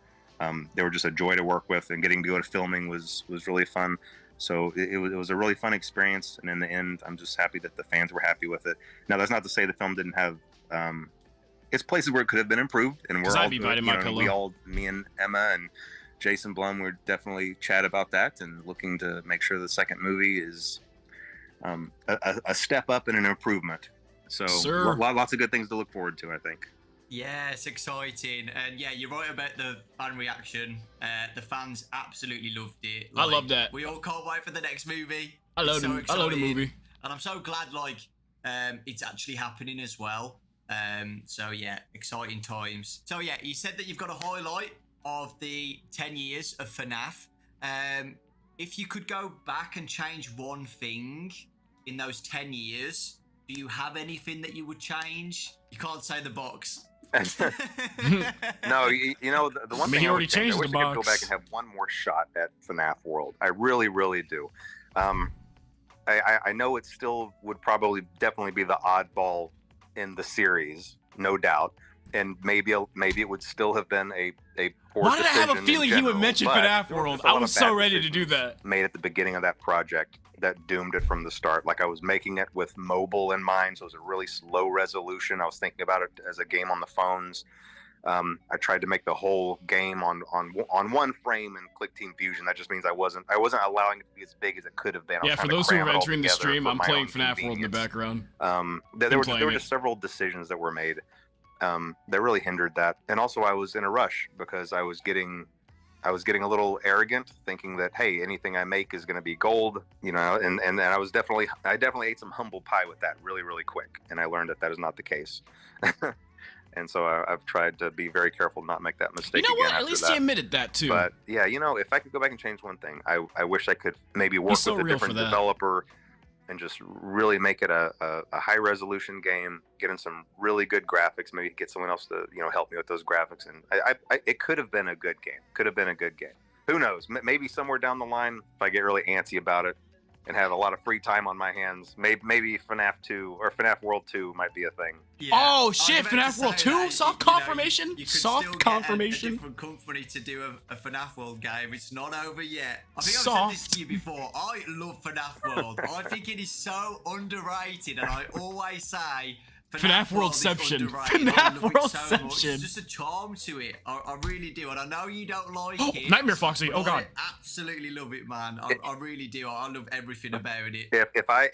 They were just a joy to work with, and getting to go to filming was really fun. So it was a really fun experience. And in the end, I'm just happy that the fans were happy with it. Now, that's not to say the film didn't have it's places where it could have been improved. And we're all, me and Emma and Jason Blum, we're definitely chat about that and looking to make sure the second movie is a step up and an improvement. So lots of good things to look forward to, I think. Yeah, it's exciting. And yeah, you're right about the fan reaction. The fans absolutely loved it. I love that. We all can't wait for the next movie. I love the movie. And I'm so glad, like, it's actually happening as well. So yeah, exciting times. So yeah, you said that you've got a highlight of the 10 years of FNaF. If you could go back and change one thing in those 10 years, do you have anything that you would change? You can't say the box. No, you know, the one thing I already changed the box. I wish I could go back and have one more shot at FNaF World. I really, really do. I know it still would definitely be the oddball in the series, no doubt. And maybe it would still have been a poor Why did I decision have a feeling he would mention FNaF World? I was so ready to do that. Made at the beginning of that project that doomed it from the start. Like, I was making it with mobile in mind, so it was a really slow resolution. I was thinking about it as a game on the phones. I tried to make the whole game on one frame in Click Team Fusion. That just means I wasn't allowing it to be as big as it could have been. Yeah, for those who are entering the stream, I'm playing FNaF World in the background. There were just several decisions that were made that really hindered that. And also, I was in a rush because I was getting a little arrogant, thinking that, hey, anything I make is going to be gold, you know, and I definitely ate some humble pie with that really, really quick. And I learned that is not the case. And so I've tried to be very careful to not make that mistake. You know again what? At least he admitted that too. But yeah, you know, if I could go back and change one thing, I wish I could maybe work with a different developer and just really make it a high resolution game, get in some really good graphics, maybe get someone else to, you know, help me with those graphics. And it could have been a good game. Who knows? Maybe somewhere down the line, if I get really antsy about it and have a lot of free time on my hands, maybe FNaF 2 or FNaF World 2 might be a thing. Yeah. Oh shit, FNaF World 2? Soft confirmation? You could soft still confirmation? Get a different company to do a FNaF World game. It's not over yet. I think I've said this to you before. I love FNaF World. I think it is so underrated, and I always say FNaF Worldception. FNaF Worldception. There's just a charm to it. I really do, and I know you don't like it. Nightmare Foxy. Oh god. I absolutely love it, man. I really do. I love everything about it. If I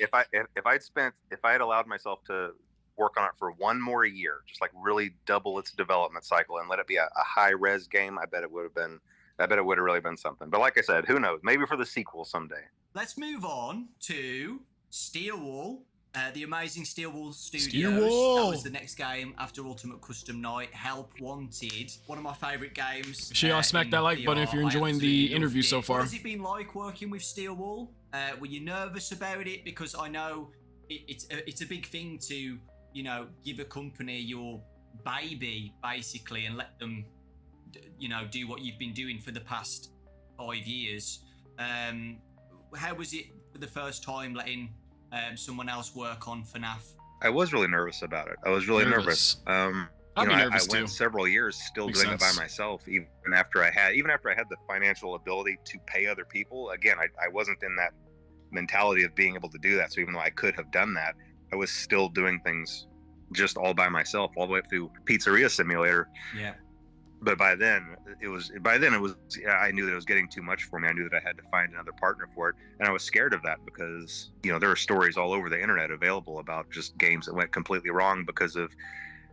had allowed myself to work on it for one more year, just like really double its development cycle and let it be a high res game, I bet it would have really been something. But like I said, who knows? Maybe for the sequel someday. Let's move on to Steelwall. The amazing Steelwall Studios. Steelwall. That was the next game after Ultimate Custom Night. Help Wanted. One of my favourite games. Sure, smack that like button if you're enjoying the interview so far. What has it been like working with Steelwall? Were you nervous about it? Because I know it's a big thing to, you know, give a company your baby, basically, and let them, you know, do what you've been doing for the past 5 years. How was it for the first time letting someone else work on FNaF? I was really nervous about it. I was really nervous. I went several years still doing it by myself, even after I had the financial ability to pay other people. Again, I wasn't in that mentality of being able to do that. So even though I could have done that, I was still doing things just all by myself, all the way through Pizzeria Simulator. Yeah. But by then it was I knew that it was getting too much for me. I knew that I had to find another partner for it, and I was scared of that because, you know, there are stories all over the internet available about just games that went completely wrong because of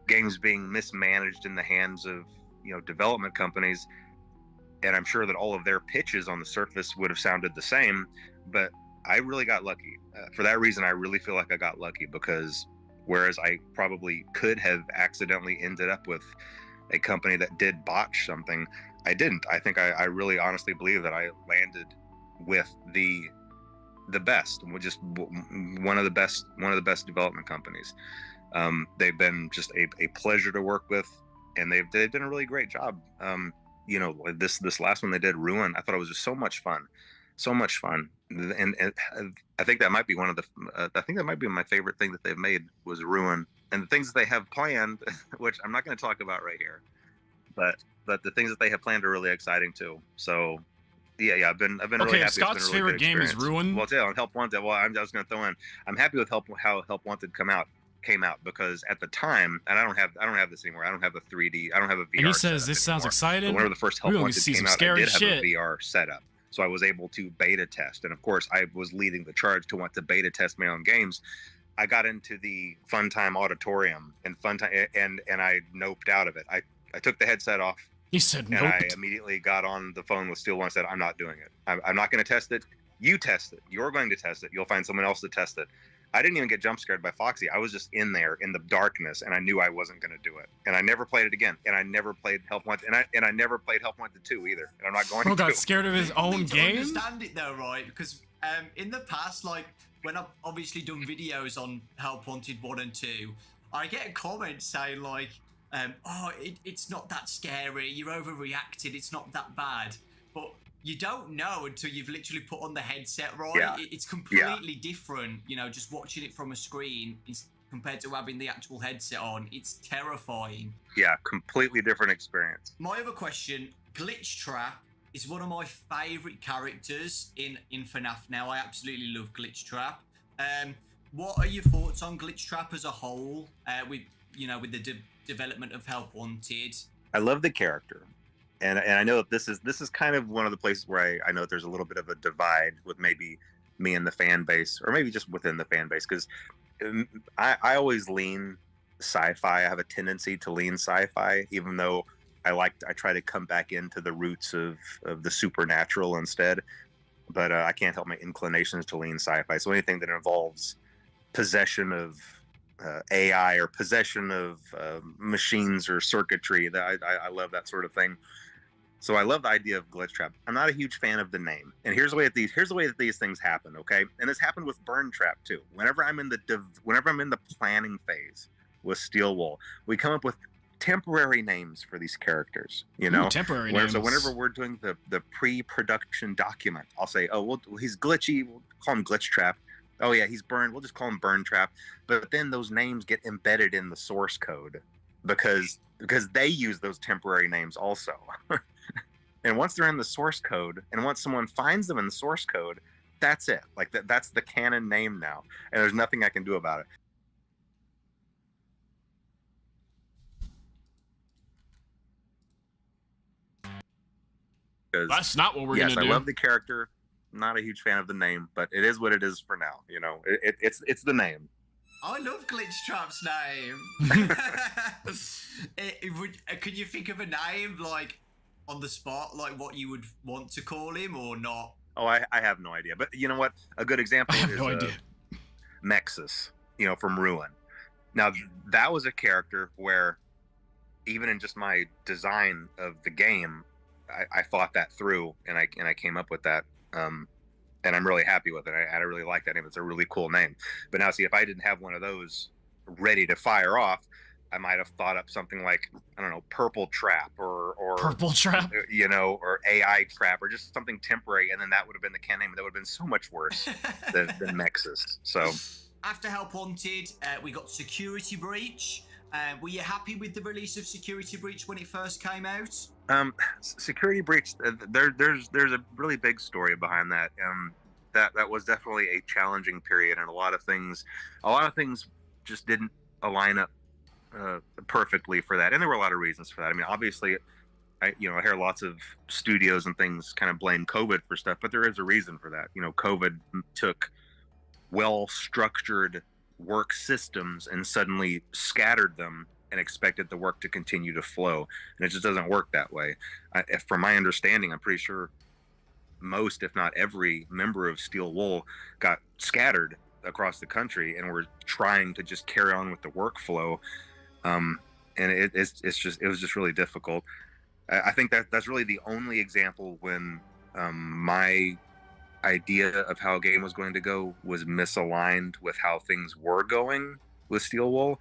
games being mismanaged in the hands of, you know, development companies. And I'm sure that all of their pitches on the surface would have sounded the same, but I really got lucky. For that reason, I really feel like I got lucky, because whereas I probably could have accidentally ended up with a company that did botch something, I didn't. I think I really honestly believe that I landed with the best, just one of the best development companies. They've been just a pleasure to work with, and they've done a really great job. You know, this last one they did, Ruin, I thought it was just so much fun. And I think that might be one of the I think that might be my favorite thing that they've made was Ruin. And the things that they have planned, which I'm not going to talk about right here, but the things that they have planned are really exciting too. So yeah, I've been really happy. Scott's favorite game is Ruin. Well, yeah, Help Wanted. Well, I was going to throw in, I'm happy with how Help Wanted came out, because at the time, and I don't have this anymore. I don't have a 3D. I don't have a VR. And he says this anymore. sounds exciting. But whenever the first Help Wanted came out, I did have a VR setup, so I was able to beta test. And of course, I was leading the charge to want to beta test my own games. I got into the Funtime Auditorium and I noped out of it. I took the headset off. He said nope. And I immediately got on the phone with Steel One and said, I'm not doing it. I'm not going to test it. You test it. You're going to test it. You'll find someone else to test it. I didn't even get jump scared by Foxy. I was just in there in the darkness, and I knew I wasn't going to do it. And I never played it again. And I never played Help Wanted. And I never played Help Wanted 2 either. And I'm not going to. Got scared of his own game? I understand it though, right? Because in the past, like when I've obviously done videos on Help Wanted 1 and 2, I get a comment saying like, oh, it's not that scary. You're overreacted. It's not that bad. But you don't know until you've literally put on the headset, right? Yeah. It's completely different, you know, just watching it from a screen compared to having the actual headset on. It's terrifying. Yeah, completely different experience. My other question, Glitchtrap is one of my favourite characters in FNaF now. I absolutely love Glitchtrap. What are your thoughts on Glitchtrap as a whole, with the development of Help Wanted? I love the character. And I know that this is kind of one of the places where I know that there's a little bit of a divide with maybe me and the fan base, or maybe just within the fan base, because I always lean sci-fi. I have a tendency to lean sci-fi, even though I try to come back into the roots of the supernatural instead. But I can't help my inclinations to lean sci-fi. So anything that involves possession of AI or possession of machines or circuitry, that I love that sort of thing. So I love the idea of Glitchtrap. I'm not a huge fan of the name, and here's the way that these things happen. Okay, and this happened with Burn Trap too. Whenever I'm in the planning phase with Steel Wool, we come up with temporary names for these characters. You know, temporary names. So whenever we're doing the pre-production document, I'll say, oh, well, he's glitchy. We'll call him Glitchtrap. Oh yeah, he's Burn. We'll just call him Burn Trap. But then those names get embedded in the source code because they use those temporary names also. And once they're in the source code, and once someone finds them in the source code, that's it. Like that's the canon name now, and there's nothing I can do about it. That's not what we're gonna do. Yes, I love the character. Not a huge fan of the name, but it is what it is for now. You know, it's the name. I love Glitchtrap's name. Could you think of a name like on the spot, like what you would want to call him or not? Oh, I have no idea. But you know what? A good example is Nexus, you know, from Ruin. Now that was a character where even in just my design of the game, I thought that through and I came up with that. And I'm really happy with it. I really like that name. It's a really cool name. But now, see, if I didn't have one of those ready to fire off, I might have thought up something like, I don't know, Purple Trap or Purple Trap, you know, or AI Trap, or just something temporary, and then that would have been the can name. That would have been so much worse than Nexus. So after Help Wanted, we got Security Breach. Were you happy with the release of Security Breach when it first came out? Security Breach, there's a really big story behind that. That was definitely a challenging period, and a lot of things just didn't align up perfectly for that, and there were a lot of reasons for that. I mean, obviously, I hear lots of studios and things kind of blame COVID for stuff, but there is a reason for that. You know, COVID took well-structured work systems and suddenly scattered them and expected the work to continue to flow, and it just doesn't work that way. From my understanding, I'm pretty sure most, if not every, member of Steel Wool got scattered across the country and were trying to just carry on with the workflow, and it was just really difficult. I think that's really the only example when my idea of how a game was going to go was misaligned with how things were going with Steel Wool.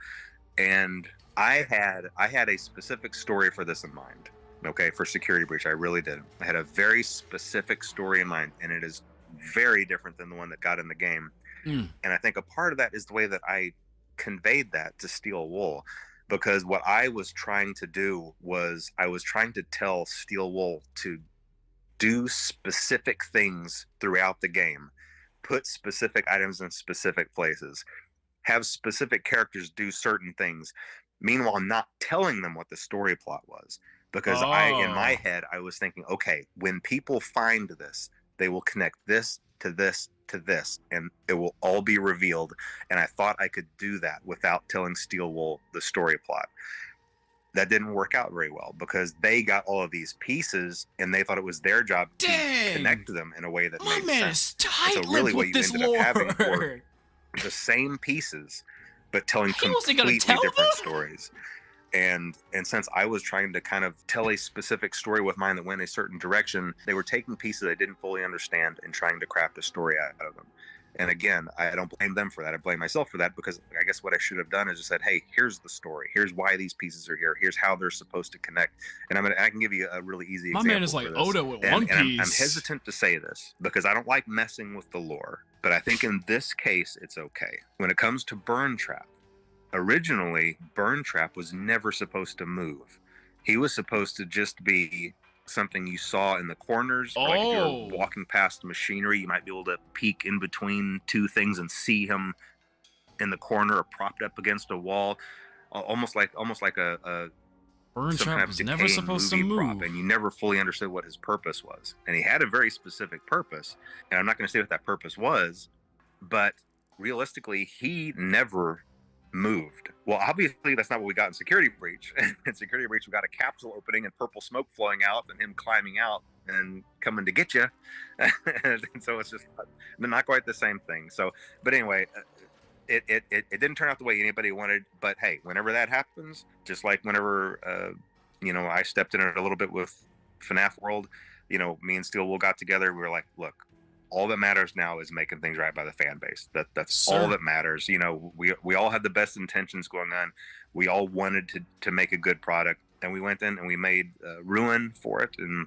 And I had a specific story for this in mind. Okay, for Security Breach, I really did. I had a very specific story in mind, and it is very different than the one that got in the game. And I think a part of that is the way that I conveyed that to Steel Wool, because what I was trying to do was I was trying to tell Steel Wool to do specific things throughout the game, put specific items in specific places, have specific characters do certain things, meanwhile not telling them what the story plot was. Because in my head, I was thinking, okay, when people find this, they will connect this to this to this, and it will all be revealed. And I thought I could do that without telling Steel Wool the story plot. That didn't work out very well because they got all of these pieces and they thought it was their job to connect them in a way that made sense. So really what you ended up having were the same pieces, but telling completely different stories. And since I was trying to kind of tell a specific story with mine that went a certain direction, they were taking pieces I didn't fully understand and trying to craft a story out of them. And again, I don't blame them for that. I blame myself for that, because I guess what I should have done is just said, hey, here's the story. Here's why these pieces are here. Here's how they're supposed to connect. And I can give you a really easy example. My man is like Odo with One Piece. And I'm hesitant to say this because I don't like messing with the lore, but I think in this case, it's okay. When it comes to Burn Trap, originally, Burn Trap was never supposed to move. He was supposed to just be something you saw in the corners. Like if you're walking past machinery, you might be able to peek in between two things and see him in the corner or propped up against a wall, almost like a Burn Trap was never supposed to move, prop, and you never fully understood what his purpose was. And he had a very specific purpose, and I'm not going to say what that purpose was, but realistically, he never moved. Well, obviously that's not what we got in Security Breach. In Security Breach, we got a capsule opening and purple smoke flowing out and him climbing out and coming to get you. And so it's just not quite the same thing. So, but anyway, it didn't turn out the way anybody wanted. But hey, whenever that happens, just like whenever I stepped in it a little bit with FNaF World, me and Steel Wool got together. We were like, look, all that matters now is making things right by the fan base. That's all that matters. We all had the best intentions going on. We all wanted to make a good product, and we went in and we made Ruin for it, and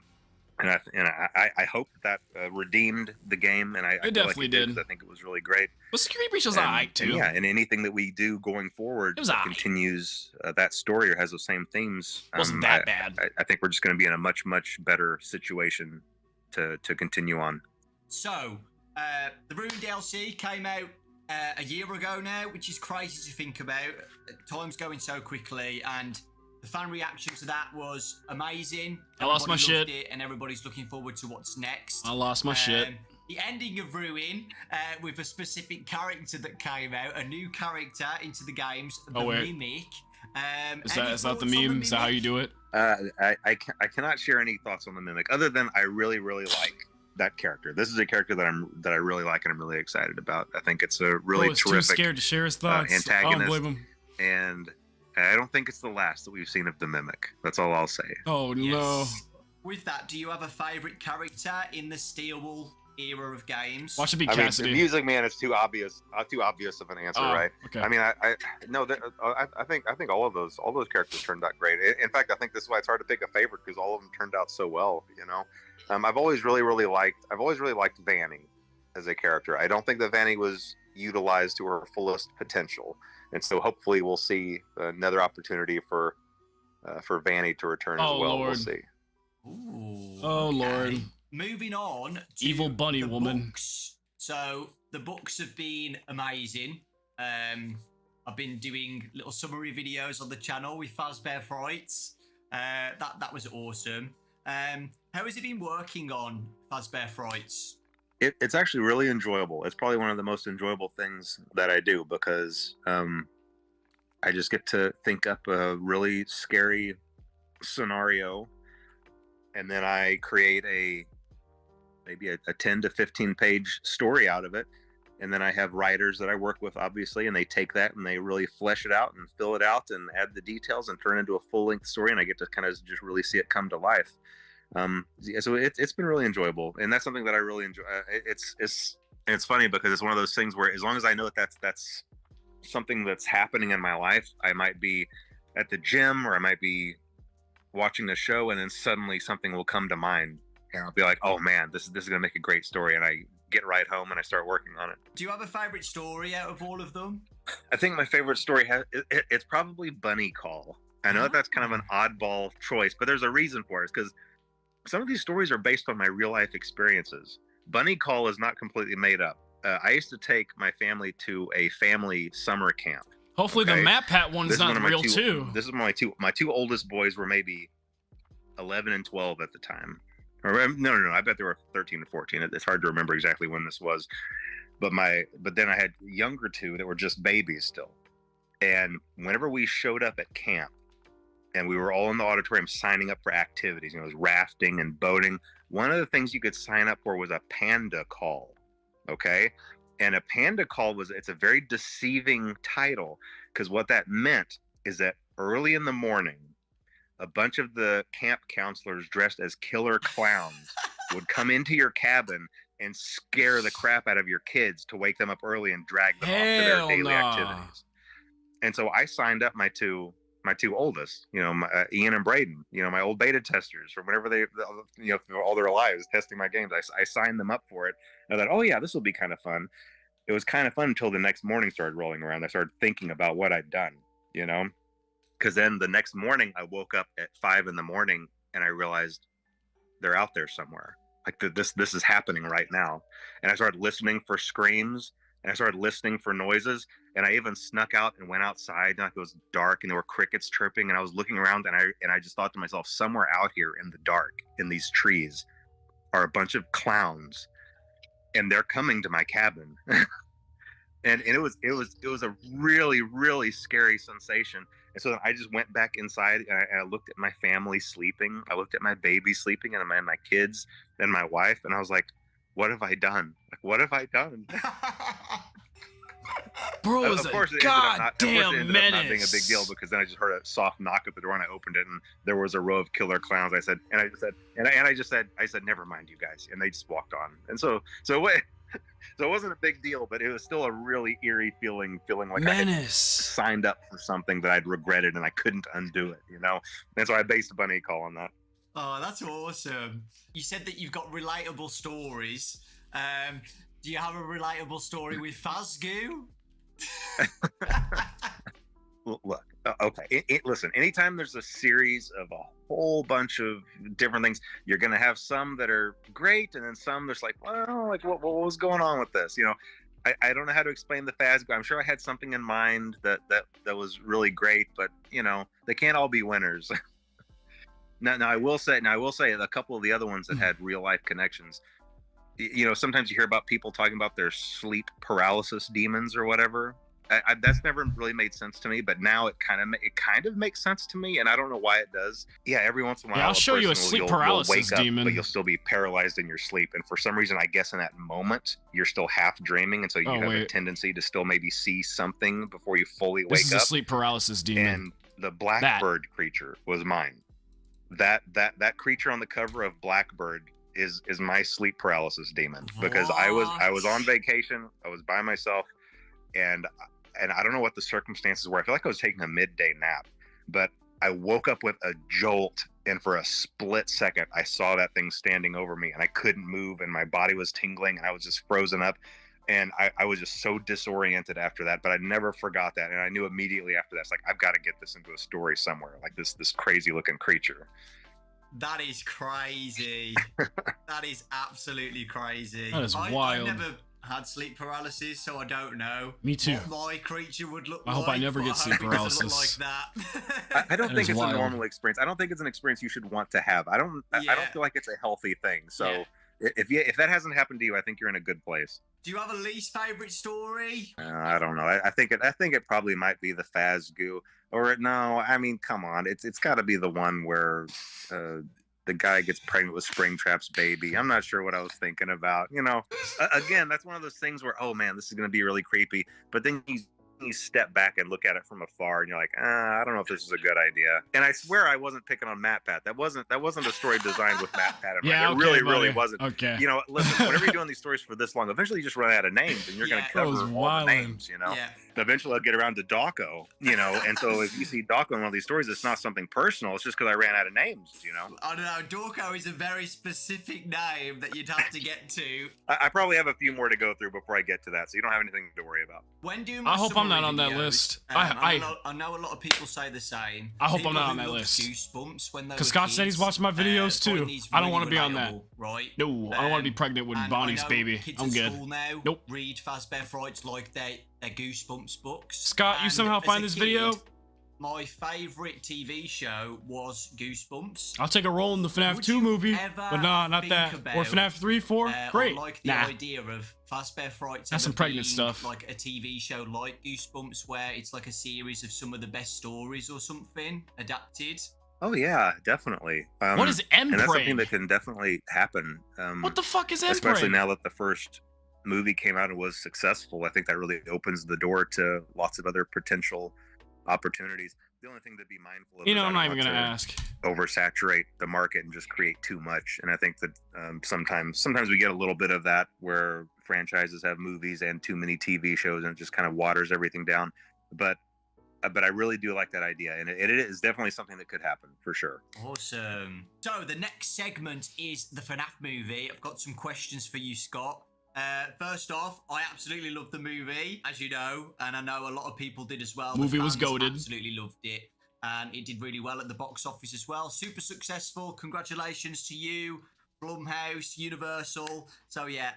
I hope that redeemed the game, and I definitely did. I think it was really great. But Security Breach was alright too. Yeah, and anything that we do going forward continues that story or has those same themes. Wasn't that bad. I think we're just going to be in a much better situation to continue on. So, the Ruin DLC came out a year ago now, which is crazy to think about. Time's going so quickly, and the fan reaction to that was amazing. I lost my shit. And everybody's looking forward to what's next. I lost my shit. The ending of Ruin, with a specific character that came out, a new character into the games, the Mimic. Is that the meme? Is that how you do it? I cannot share any thoughts on the Mimic, other than I really like that character. This is a character that I really like and I'm really excited about. I think it's a really terrific. Too scared to share his thoughts. Antagonist. I don't blame him. And I don't think it's the last that we've seen of the Mimic. That's all I'll say. Oh no. With that, do you have a favorite character in the Steel Wool era of games? Watch it be Cassidy. Music Man is too obvious of an answer, right? Okay. I mean, I think all those characters turned out great. In fact, I think this is why it's hard to pick a favorite, because all of them turned out so well. I've always really liked Vanny as a character. I don't think that Vanny was utilized to her fullest potential, and so hopefully we'll see another opportunity for Vanny to return as well. Lord. We'll see. Ooh, Lord. Moving on to Evil Bunny Woman. Books. So the books have been amazing. I've been doing little summary videos on the channel with Fazbear Frights. That was awesome. How has it been working on Fazbear Frights? It's actually really enjoyable. It's probably one of the most enjoyable things that I do, because I just get to think up a really scary scenario, and then I create maybe a 10 to 15 page story out of it. And then I have writers that I work with, obviously, and they take that and they really flesh it out and fill it out and add the details and turn it into a full-length story. And I get to kind of just really see it come to life. So it's been really enjoyable, and that's something that I really enjoy. It's funny because it's one of those things where, as long as I know that that's something that's happening in my life, I might be at the gym or I might be watching the show, and then suddenly something will come to mind, and I'll be like, "Oh man, this is gonna make a great story," and I get right home and I start working on it. Do you have a favorite story out of all of them? I think my favorite story it's probably Bunny Call. I know that's kind of an oddball choice, but there's a reason for it. Because some of these stories are based on my real life experiences. Bunny Call is not completely made up. I used to take my family to a family summer camp. Hopefully the Map Pat one's not real too. This is my two oldest boys were maybe 11 and 12 at the time. Or no, I bet they were 13 and 14. It's hard to remember exactly when this was. But then I had younger two that were just babies still. And whenever we showed up at camp and we were all in the auditorium signing up for activities, it was rafting and boating. One of the things you could sign up for was a panda call. Okay. And a panda call it's a very deceiving title, because what that meant is that early in the morning, a bunch of the camp counselors dressed as killer clowns would come into your cabin and scare the crap out of your kids to wake them up early and drag them off to their daily activities. And so I signed up my two oldest, Ian and Braden, my old beta testers from whenever they, all their lives testing my games. I signed them up for it. And I thought, oh yeah, this will be kind of fun. It was kind of fun until the next morning started rolling around. I started thinking about what I'd done, because then the next morning I woke up at 5 a.m. and I realized they're out there somewhere. Like this is happening right now. And I started listening for screams, and I started listening for noises. And I even snuck out and went outside. And it was dark and there were crickets chirping, and I was looking around, and I just thought to myself, somewhere out here in the dark in these trees are a bunch of clowns, and they're coming to my cabin. and it was a really, really scary sensation. And so I just went back inside, and I looked at my family sleeping. I looked at my baby sleeping, and my kids and my wife, and I was like, what have I done? Like, what have I done? Bro, it was a goddamn menace. Not being a big deal, because then I just heard a soft knock at the door, and I opened it, and there was a row of killer clowns. I said, never mind, you guys, and they just walked on. And so it wasn't a big deal, but it was still a really eerie feeling like menace. I had signed up for something that I'd regretted and I couldn't undo it, And so I based Bunny Call on that. Oh, that's awesome. You said that you've got relatable stories. Do you have a relatable story with Fazgoo? Look, okay. Listen, anytime there's a series of a whole bunch of different things, you're going to have some that are great, and then some that's like, well, like what was going on with this? I don't know how to explain the Fazgoo. I'm sure I had something in mind that was really great, but they can't all be winners. Now I will say a couple of the other ones that had real life connections. Sometimes you hear about people talking about their sleep paralysis demons or whatever. That's never really made sense to me, but now it kind of makes sense to me, and I don't know why it does. Yeah, every once in a while, I'll show you a sleep paralysis demon, but you'll still be paralyzed in your sleep, and for some reason, I guess in that moment, you're still half dreaming, and so you have a tendency to still maybe see something before you fully wake up. This is a sleep paralysis demon, and the Blackbird creature was mine. That creature on the cover of Blackbird is my sleep paralysis demon, because I was on vacation, I was by myself, and I don't know what the circumstances were. I feel like I was taking a midday nap, but I woke up with a jolt, and for a split second, I saw that thing standing over me, and I couldn't move, and my body was tingling, and I was just frozen up, and I was just so disoriented after that. But I never forgot that, and I knew immediately after that, it's like, I've got to get this into a story somewhere, like this crazy looking creature. That is crazy. That is absolutely crazy. That is wild. I've never had sleep paralysis, so I don't know. Me too. What my creature would look like. I hope I never get sleep paralysis. Like that. I don't think it's wild. A normal experience. I don't think it's an experience you should want to have. I don't feel like it's a healthy thing. So if that hasn't happened to you, I think you're in a good place. Do you have a least favorite story? I don't know. I think it probably might be the Fazgoo, or no. I mean, come on. It's got to be the one where the guy gets pregnant with Springtrap's baby. I'm not sure what I was thinking about. You know, again, that's one of those things where, oh man, this is going to be really creepy. But then you step back and look at it from afar, and you're like, I don't know if this is a good idea. And I swear I wasn't picking on Matt Pat. That wasn't a story designed with Matt Pat in mind. Yeah, It okay, really buddy. wasn't. Okay. You know, listen, whenever you're doing these stories for this long, eventually you just run out of names, and you're going to Yeah. cover That was all the wildin'. names. You know. Yeah. Eventually I'll get around to DAWKO, you know, and so if you see DAWKO in one of these stories, it's not something personal. It's just because I ran out of names, you know. I don't know. DAWKO is a very specific name that you'd have to get to. I probably have a few more to go through before I get to that, so you don't have anything to worry about. When doing I my hope I'm not summary on that videos, list. I know a lot of people say the same. I hope I'm People not who on that love list. Goosebumps when they Because were Scott said he's kids, watching my videos find too. these I don't really want to be on that. relatable, Right? No, I don't want to be pregnant with and Bonnie's I know baby. Kids I'm at good. School now Nope. read Fazbear Frights like their Goosebumps books. Scott, you And somehow as find a this kid, video? My favourite TV show was Goosebumps. I'll take a role in the FNaF Would 2 you movie, ever but no, not think that. Or about, FNaF 3, 4, great. I like the Nah. idea of Fazbear Frights. That's some ever pregnant being stuff. Like a TV show like Goosebumps, where it's like a series of some of the best stories or something adapted. Oh yeah, definitely. What is And that's something M-Preg? that can definitely happen. What the fuck is Especially M-Preg? now that the first movie came out and was successful. I think that really opens the door to lots of other potential opportunities. The only thing to be mindful of You is know, I I'm don't not even want going to to ask. oversaturate the market and just create too much. And I think that sometimes we get a little bit of that where franchises have movies and too many TV shows, and it just kind of waters everything down. But I really do like that idea, and it is definitely something that could happen for sure. Awesome. So the next segment is the FNaF movie. I've got some questions for you, Scott. First off, I absolutely loved the movie, as you know, and I know a lot of people did as well. The Movie was fans goated. Absolutely loved it, and it did really well at the box office as well. Super successful. Congratulations to you, Blumhouse, Universal. So yeah,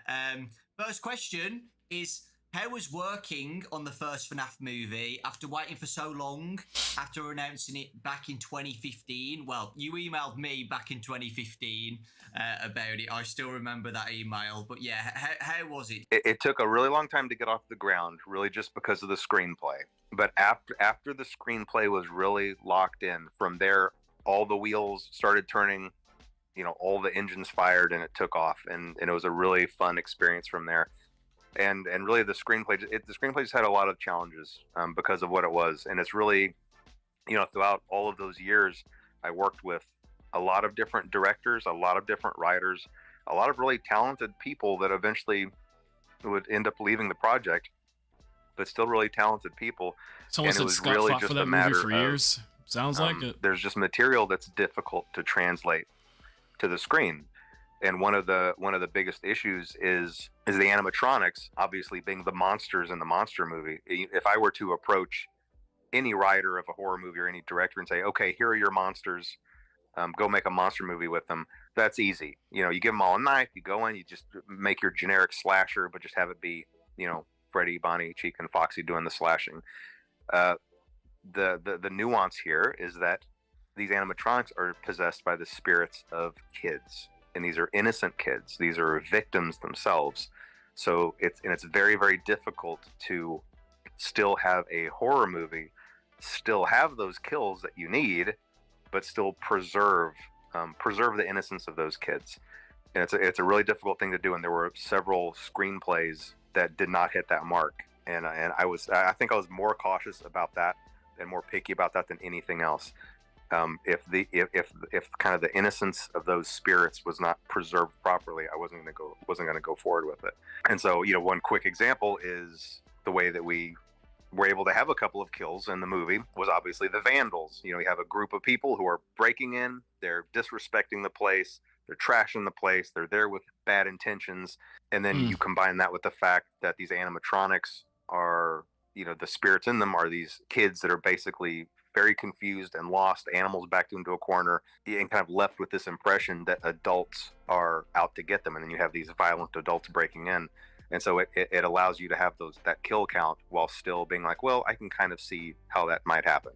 first question is, how was working on the first FNaF movie after waiting for so long, after announcing it back in 2015? Well, you emailed me back in 2015 about it. I still remember that email. But yeah, how was it? It took a really long time to get off the ground, really just because of the screenplay. But after the screenplay was really locked in, from there, all the wheels started turning, you know, all the engines fired, and it took off. And it was a really fun experience from there. And really the screenplay just had a lot of challenges because of what it was. And it's really, you know, throughout all of those years, I worked with a lot of different directors, a lot of different writers, a lot of really talented people that eventually would end up leaving the project, but still really talented people. Someone And it said was Scott really fought just for a that movie matter for of, years. Sounds like it. There's just material that's difficult to translate to the screen. And one of the biggest issues is the animatronics, obviously being the monsters in the monster movie. If I were to approach any writer of a horror movie or any director and say, okay, here are your monsters, go make a monster movie with them, that's easy. You know, you give them all a knife, you go in, you just make your generic slasher, but just have it be, you know, Freddy, Bonnie, Chica, and Foxy doing the slashing. The nuance here is that these animatronics are possessed by the spirits of kids. And these are innocent kids. These are victims themselves. So it's very, very difficult to still have a horror movie, still have those kills that you need, but still preserve the innocence of those kids. And it's a really difficult thing to do. And there were several screenplays that did not hit that mark. And I think I was more cautious about that and more picky about that than anything else. If kind of the innocence of those spirits was not preserved properly, I wasn't going to go forward with it. And so, you know, one quick example is the way that we were able to have a couple of kills in the movie was obviously the vandals. You know, you have a group of people who are breaking in, they're disrespecting the place, they're trashing the place, they're there with bad intentions, and then you combine that with the fact that these animatronics are, you know, the spirits in them are these kids that are basically very confused and lost, animals backed into a corner, and kind of left with this impression that adults are out to get them. And then you have these violent adults breaking in. And so it allows you to have that kill count while still being like, well, I can kind of see how that might happen.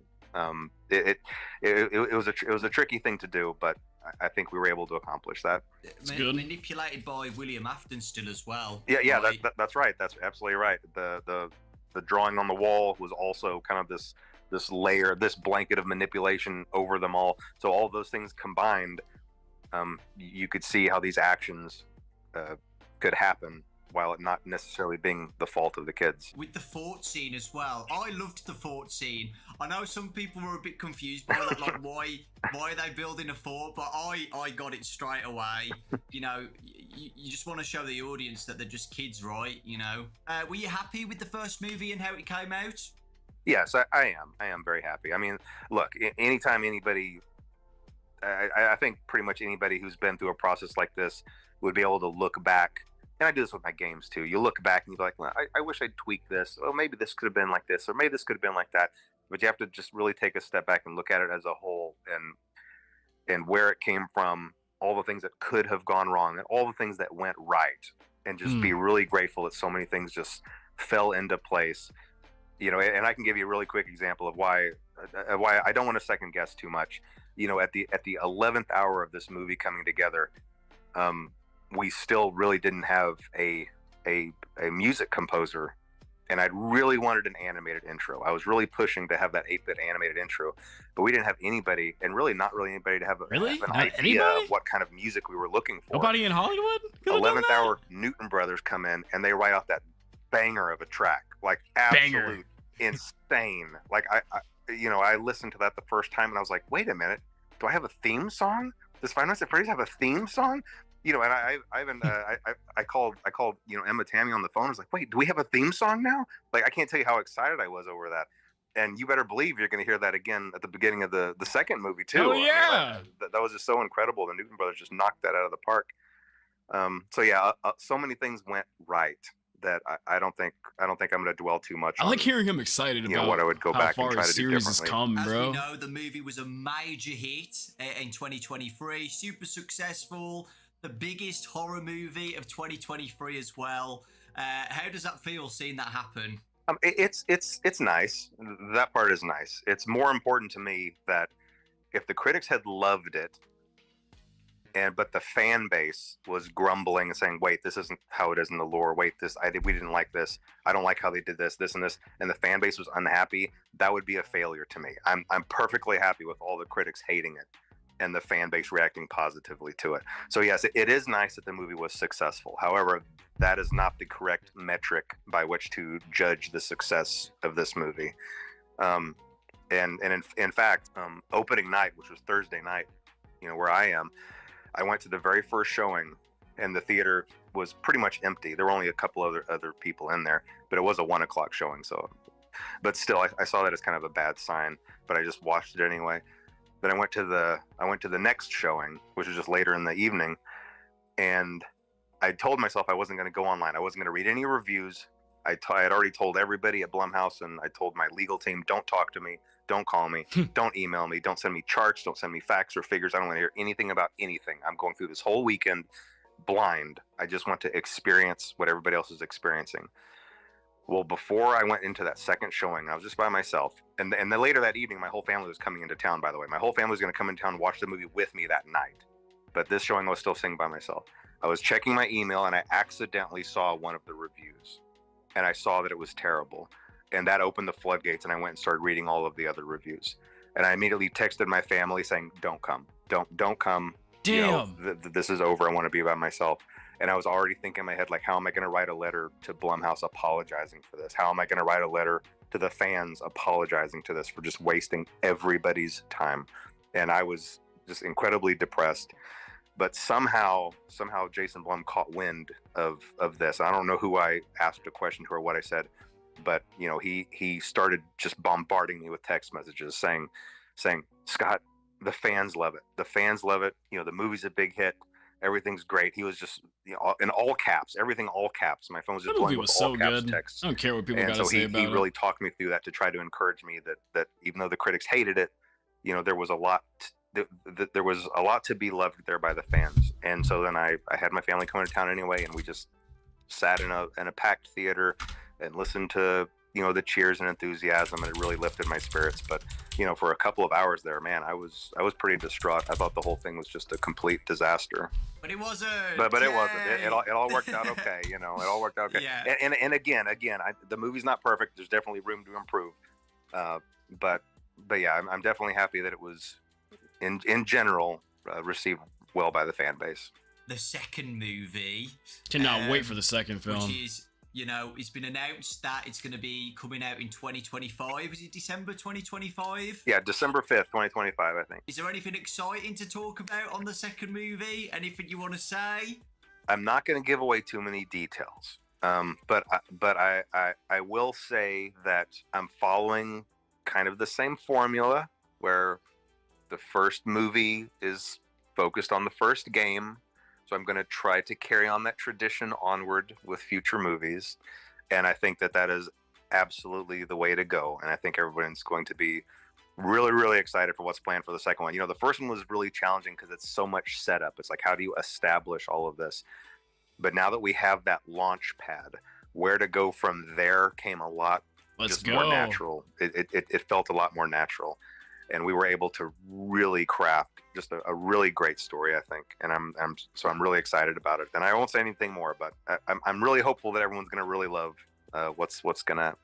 It was a tricky thing to do, but I think we were able to accomplish that. Manipulated by William Afton still as well. Yeah, right? that's right. That's absolutely right. The drawing on the wall was also kind of this layer, this blanket of manipulation over them all. So all those things combined, you could see how these actions could happen while it not necessarily being the fault of the kids. With the fort scene as well, I loved the fort scene. I know some people were a bit confused by that, like why are they building a fort? But I got it straight away. You know, you just want to show the audience that they're just kids, right? You know, were you happy with the first movie and how it came out? Yes, I am very happy. I mean, look, anytime anybody, I think pretty much anybody who's been through a process like this would be able to look back. And I do this with my games too. You look back and you're like, well, I wish I'd tweaked this. Oh, maybe this could have been like this, or maybe this could have been like that. But you have to just really take a step back and look at it as a whole, and where it came from, all the things that could have gone wrong, and all the things that went right, and just be really grateful that so many things just fell into place. You know, and I can give you a really quick example of why I don't want to second guess too much. You know, at the 11th hour of this movie coming together, we still really didn't have a music composer, and I really wanted an animated intro. I was really pushing to have that 8-bit animated intro, but we didn't have anybody, and really not really anybody to have an idea of what kind of music we were looking for. Nobody in Hollywood? 11th hour, Newton Brothers come in, and they write out that banger of a track, like absolute insane. Like I listened to that the first time, and I was like, wait a minute, do I have a theme song? Does Five Nights at Freddy's have a theme song? You know, and I called Emma Tammy on the phone. I was like, wait, do we have a theme song now? Like, I can't tell you how excited I was over that. And you better believe you're going to hear that again at the beginning of the second movie too. Oh yeah, I mean, that was just so incredible. The Newton Brothers just knocked that out of the park. So yeah, so many things went right that I don't think I'm going to dwell too much on. I like hearing him excited about what I would go back how and far try the to do series has differently. come, bro. As we know, the movie was a major hit in 2023, super successful. The biggest horror movie of 2023 as well. How does that feel seeing that happen? It's nice. That part is nice. It's more important to me that if the critics had loved it, but the fan base was grumbling and saying, "Wait, this isn't how it is in the lore. Wait, we didn't like this. I don't like how they did this, and this," and the fan base was unhappy, that would be a failure to me. I'm perfectly happy with all the critics hating it and the fan base reacting positively to it. So yes, it is nice that the movie was successful. However, that is not the correct metric by which to judge the success of this movie. And in fact, opening night, which was Thursday night, you know, where I am, I went to the very first showing, and the theater was pretty much empty. There were only a couple other people in there, but it was a 1 o'clock showing. So, but still, I saw that as kind of a bad sign. But I just watched it anyway. Then I went to the next showing, which was just later in the evening, and I told myself I wasn't going to go online. I wasn't going to read any reviews. I had already told everybody at Blumhouse, and I told my legal team, don't talk to me, don't call me, don't email me, don't send me charts, don't send me facts or figures. I don't want to hear anything about anything. I'm going through this whole weekend blind. I just want to experience what everybody else is experiencing. Well, before I went into that second showing, I was just by myself. And then later that evening, my whole family was coming into town, by the way. My whole family was going to come into town and watch the movie with me that night. But this showing, I was still sitting by myself. I was checking my email, and I accidentally saw one of the reviews. And I saw that it was terrible. And that opened the floodgates, and I went and started reading all of the other reviews. And I immediately texted my family saying, don't come. Don't come. Damn. You know, this is over. I want to be by myself. And I was already thinking in my head, like, how am I going to write a letter to Blumhouse apologizing for this? How am I going to write a letter to the fans apologizing to this for just wasting everybody's time? And I was just incredibly depressed. But somehow Jason Blum caught wind of this. I don't know who I asked a question to or what I said, but you know, he started just bombarding me with text messages saying, Scott, the fans love it. The fans love it. You know, the movie's a big hit. Everything's great. He was just, you know, in all caps, everything all caps. My phone was just blowing with all caps texts. I don't care what people got to say about it. And so he really talked me through that to try to encourage me that even though the critics hated it, you know, there was a lot to be loved there by the fans. And so then I had my family come into town anyway, and we just sat in a packed theater and listened to, the cheers and enthusiasm, and it really lifted my spirits. But for a couple of hours there, man, I was pretty distraught. I thought the whole thing was just a complete disaster. But it wasn't. But it wasn't. It all worked out okay. It all worked out okay. Yeah. And again, the movie's not perfect. There's definitely room to improve. But yeah, I'm definitely happy that it was in general received well by the fan base. The second movie. Cannot wait for the second film. Which is, it's been announced that it's going to be coming out in 2025. Is it December 2025? Yeah, December 5th, 2025, I think. Is there anything exciting to talk about on the second movie? Anything you want to say? I'm not going to give away too many details. But I will say that I'm following kind of the same formula where the first movie is focused on the first game. So I'm going to try to carry on that tradition onward with future movies. And I think that is absolutely the way to go. And I think everyone's going to be really, really excited for what's planned for the second one. The first one was really challenging because it's so much setup. It's like, how do you establish all of this? But now that we have that launch pad, where to go from there came a lot more natural. It felt a lot more natural. And we were able to really craft just a really great story, I think. And I'm really excited about it. And I won't say anything more, but I'm really hopeful that everyone's going to really love what's gonna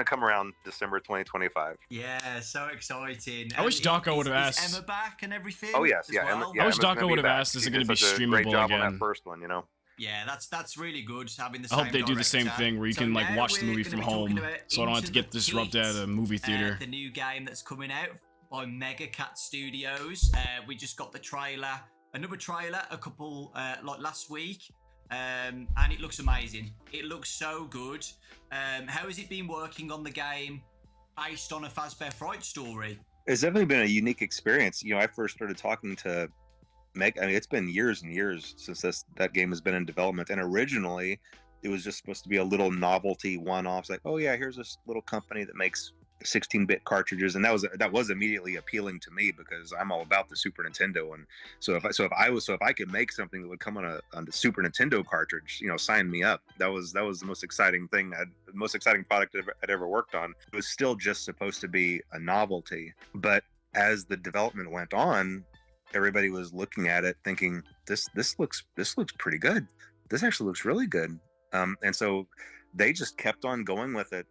come around December 2025. Yeah, so exciting. I wish DAWKO would have asked. Emma back and everything. Oh yes, yeah. Well? I wish DAWKO would have asked. Is it going to be streamable great job again? on that first one, Yeah, that's really good having the I same hope they do the same director. thing where you So can now watch the we're movie gonna from be talking home, about so I don't have to Into get the disrupted at a movie theater. The new game that's coming out by Megacat Studios. We just got the trailer, another trailer, a couple last week, and it looks amazing. It looks so good. How has it been working on the game based on a Fazbear Fright story? It's definitely been a unique experience. I first started talking to Meg. I mean, it's been years and years since that game has been in development, and originally it was just supposed to be a little novelty one-off. It's like, oh yeah, here's this little company that makes 16-bit cartridges, and that was immediately appealing to me because I'm all about the Super Nintendo. And so if I could make something that would come on the Super Nintendo cartridge, sign me up. That was the most exciting thing, the most exciting product I'd ever worked on. It was still just supposed to be a novelty, but as the development went on, everybody was looking at it thinking, this looks pretty good. This actually looks really good. And so they just kept on going with it.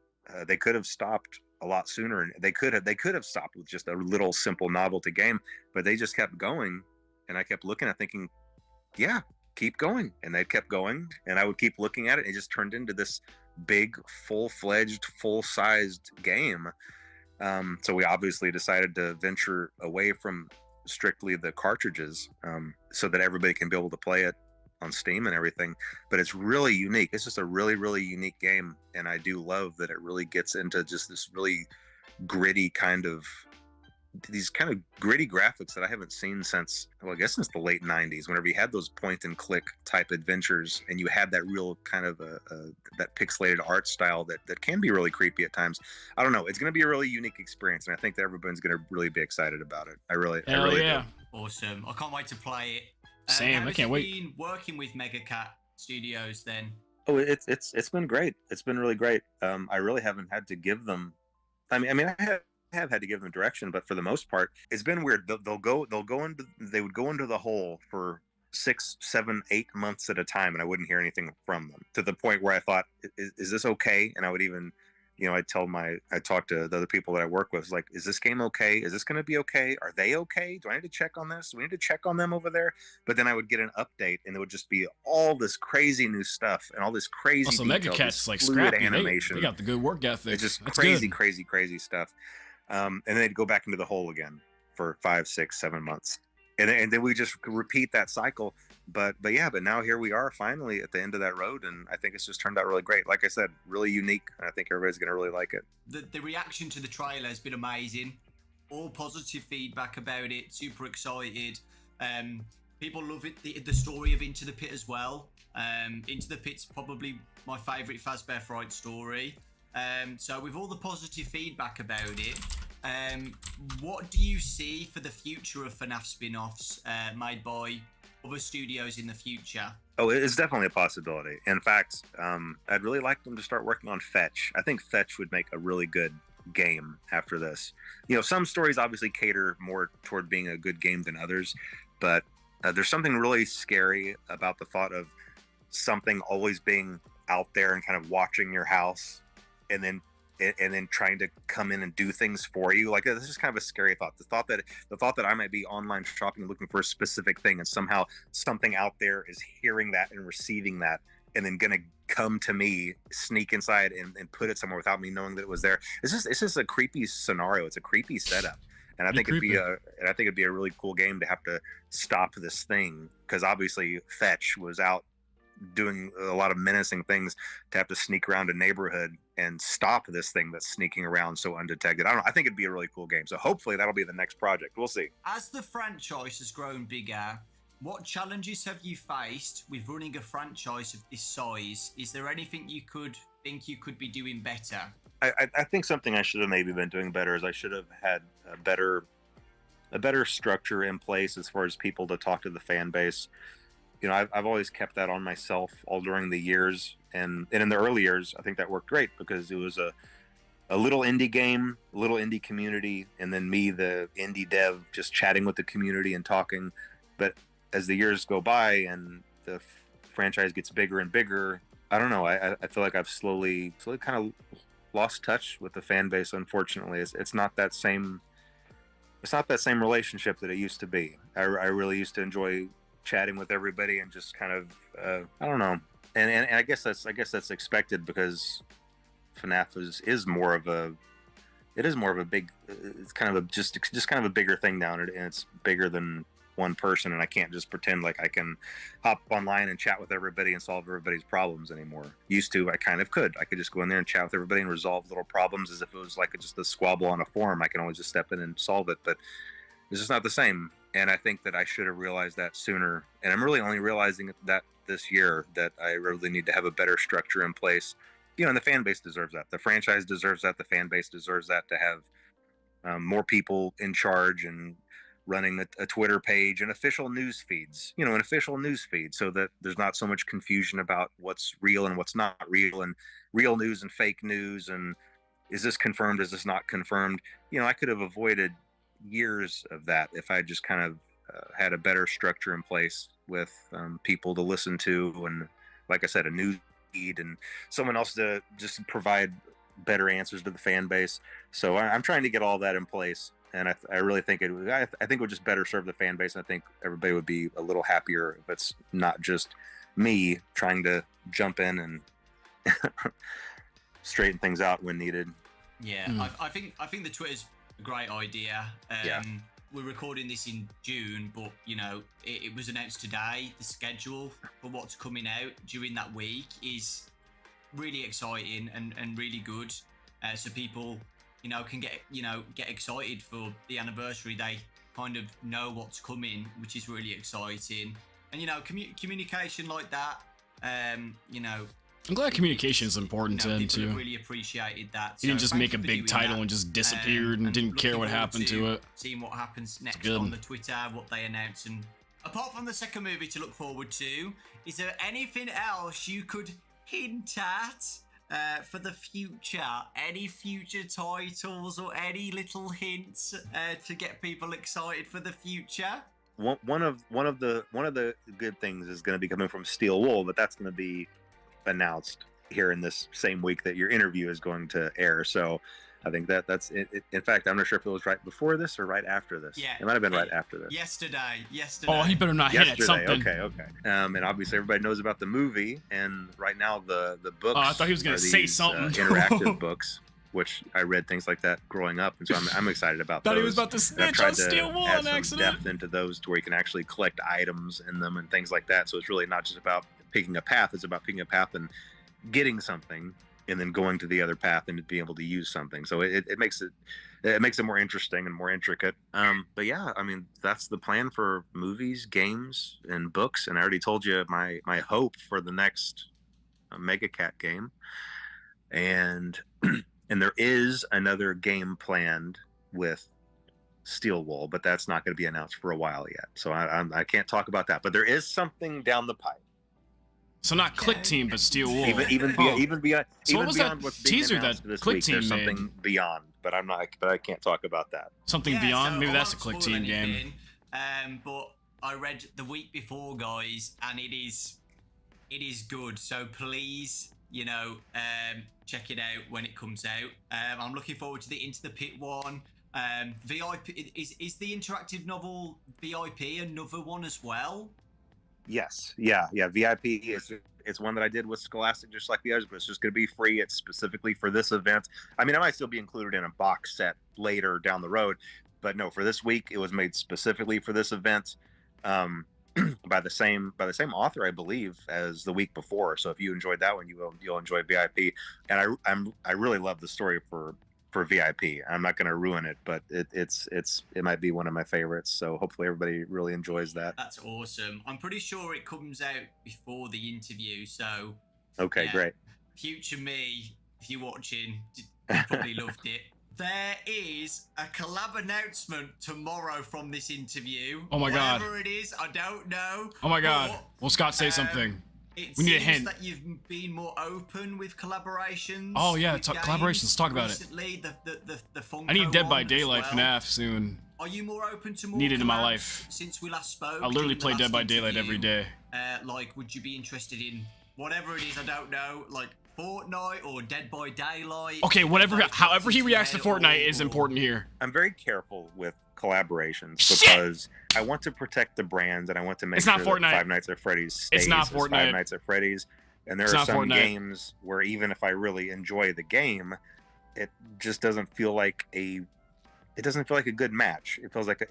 They could have stopped a lot sooner, and they could have stopped with just a little simple novelty game, but they just kept going. And I kept looking at thinking, yeah, keep going. And they kept going, and I would keep looking at it. And it just turned into this big, full-fledged, full-sized game. So we obviously decided to venture away from strictly the cartridges, so that everybody can be able to play it on Steam and everything. But it's really unique. It's just a really, really unique game, and I do love that it really gets into just this really gritty these kind of gritty graphics that I haven't seen since the late 90s, whenever you had those point and click type adventures and you had that real kind of that pixelated art style that can be really creepy at times. I don't know. It's going to be a really unique experience, and I think that everyone's going to really be excited about it. I really do. Awesome. I can't wait to play it. Same. I can't wait. Been working with Megacat Studios then? Oh, it's been great. It's been really great. I really haven't had to give them. I mean, I have had to give them direction, but for the most part, it's been weird. They would go into the hole for 6, 7, 8 months at a time, and I wouldn't hear anything from them, to the point where I thought, is this okay? And I would even, I talk to the other people that I work with, like, is this game okay? Is this going to be okay? Are they okay? Do I need to check on this? Do we need to check on them over there? But then I would get an update, and it would just be all this crazy new stuff and all this crazy Also, detail, Megacat's like fluid scrappy. animation. They got the good work ethic. It's just That's crazy, good. crazy stuff. And then they'd go back into the hole again for 5, 6, 7 months, and then we just repeat that cycle. But now here we are finally at the end of that road, and I think it's just turned out really great. Like I said, really unique, and I think everybody's going to really like it. The reaction to the trailer has been amazing. All positive feedback about it. Super excited. People love it. The story of Into the Pit as well. Into the Pit's probably my favourite Fazbear Fright story. So with all the positive feedback about it, what do you see for the future of FNaF spin-offs made by other studios in the future? Oh, it's definitely a possibility. In fact, I'd really like them to start working on Fetch. I think Fetch would make a really good game after this. You know, some stories obviously cater more toward being a good game than others, but there's something really scary about the thought of something always being out there and kind of watching your house, and then trying to come in and do things for you. Like, this is kind of a scary thought. The thought that I might be online shopping looking for a specific thing, and somehow something out there is hearing that and receiving that, and then gonna come to me, sneak inside and put it somewhere without me knowing that it was there. It's just a creepy scenario. It's a creepy setup. And I think it'd be a really cool game to have to stop this thing, because obviously Fetch was out doing a lot of menacing things, to have to sneak around a neighborhood and stop this thing that's sneaking around so undetected. I think it'd be a really cool game. So hopefully that'll be the next project. We'll see. As the franchise has grown bigger, what challenges have you faced with running a franchise of this size? Is there anything you could be doing better? I think something I should have maybe been doing better is I should have had a better structure in place as far as people to talk to the fan base. You know, I've always kept that on myself all during the years, and in the early years, I think that worked great because it was a little indie game, a little indie community, and then me, the indie dev, just chatting with the community and talking. But as the years go by and the franchise gets bigger and bigger, I don't know. I feel like I've slowly kind of lost touch with the fan base. Unfortunately, it's not that same relationship that it used to be. I really used to enjoy chatting with everybody and just kind of I don't know. And I guess that's expected, because FNaF is more of a big, it's kind of just kind of a bigger thing now, and it's bigger than one person, and I can't just pretend like I can hop online and chat with everybody and solve everybody's problems anymore. Used to, I kind of could. I could just go in there and chat with everybody and resolve little problems as if it was like just a squabble on a forum. I can always just step in and solve it, but it's just not the same. And I think that I should have realized that sooner. And I'm really only realizing that this year, that I really need to have a better structure in place. You know, and the fan base deserves that. The franchise deserves that. The fan base deserves that, to have more people in charge and running a Twitter page and official news feeds, so that there's not so much confusion about what's real and what's not real, and real news and fake news, and is this confirmed, is this not confirmed. You know, I could have avoided years of that if I just kind of had a better structure in place with people to listen to, and like I said, a news feed, and someone else to just provide better answers to the fan base. So I'm trying to get all that in place. And I really think it would just better serve the fan base. And I think everybody would be a little happier if it's not just me trying to jump in and straighten things out when needed. Yeah, I think the Twitter's a great idea. We're recording this in June, but you know, it was announced today. The schedule for what's coming out during that week is really exciting and really good. So people, you know, can get excited for the anniversary. They kind of know what's coming, which is really exciting. And you know, communication like that, you know, I'm glad communication is important to him too. Really appreciated that. He didn't just make a big title and just disappeared and didn't care what happened to it. Seeing what happens next on the Twitter, what they announce. And apart from the second movie to look forward to, is there anything else you could hint at for the future? Any future titles or any little hints to get people excited for the future? One of the good things is going to be coming from Steel Wool, but that's going to be announced here in this same week that your interview is going to air. So I think that's it. In fact, I'm not sure if it was right before this or right after this. Yeah, it might have been right after this. Yesterday. Oh, he better not hit at something. Okay. And obviously everybody knows about the movie, and right now the books. Oh, I thought he was going to say something. Interactive books, which I read things like that growing up, and so I'm excited about those. Thought he was about to snitch on Steel Wool on accident. Some depth into those to where you can actually collect items in them and things like that. So it's really not just about picking a path. It's about picking a path and getting something, and then going to the other path and being able to use something. So it makes it more interesting and more intricate. But yeah, I mean, that's the plan for movies, games, and books. And I already told you my hope for the next Mega Cat game, and there is another game planned with Steel Wool, but that's not going to be announced for a while yet. So I can't talk about that. But there is something down the pipe. So not Click Team, but Steel Wool. Even beyond So what was beyond that what's being teaser announced that this Click week, Team there's made? something beyond. But I can't talk about that. Something beyond? So Maybe I that's a won't Click spoil Team game. anything, but I read the week before, guys, and it is good. So please, you know, check it out when it comes out. I'm looking forward to the Into the Pit one. VIP is the interactive novel VIP another one as well? Yes, yeah. VIP it's one that I did with Scholastic, just like the others, but it's just going to be free. It's specifically for this event. I mean, I might still be included in a box set later down the road, but no, for this week, it was made specifically for this event, by the same author, I believe, as the week before. So if you enjoyed that one, you'll enjoy VIP. And I really love the story for VIP. I'm not going to ruin it, but it might be one of my favorites. So hopefully everybody really enjoys that. That's awesome. I'm pretty sure it comes out before the interview. So okay, yeah, great. Future me, if you're watching, you probably loved it. There is a collab announcement tomorrow from this interview. Oh my god. Whatever it is, I don't know. Oh my god. But, Will Scott say something? It We need a seems hint. that you've been more open with collaborations. Oh yeah, with collaborations. Let's talk about recently, the Funko I need Dead by one as Daylight well. FNaF soon. Are you more open to more Needed in my collabs life. since we last spoke? I literally during the play Dead last by Daylight interview? every day. Like, would you be interested in whatever it is? I don't know, like Fortnite or Dead by Daylight. Okay, whatever, Like, however he reacts to or- Fortnite is important here. I'm very careful with collaborations Shit! because I want to protect the brands and I want to make It's sure not that Fortnite. Five Nights at Freddy's stays It's not as Fortnite. Five Nights at Freddy's. And there It's are not some Fortnite. games where even if I really enjoy the game, it just doesn't feel like a good match. It feels like a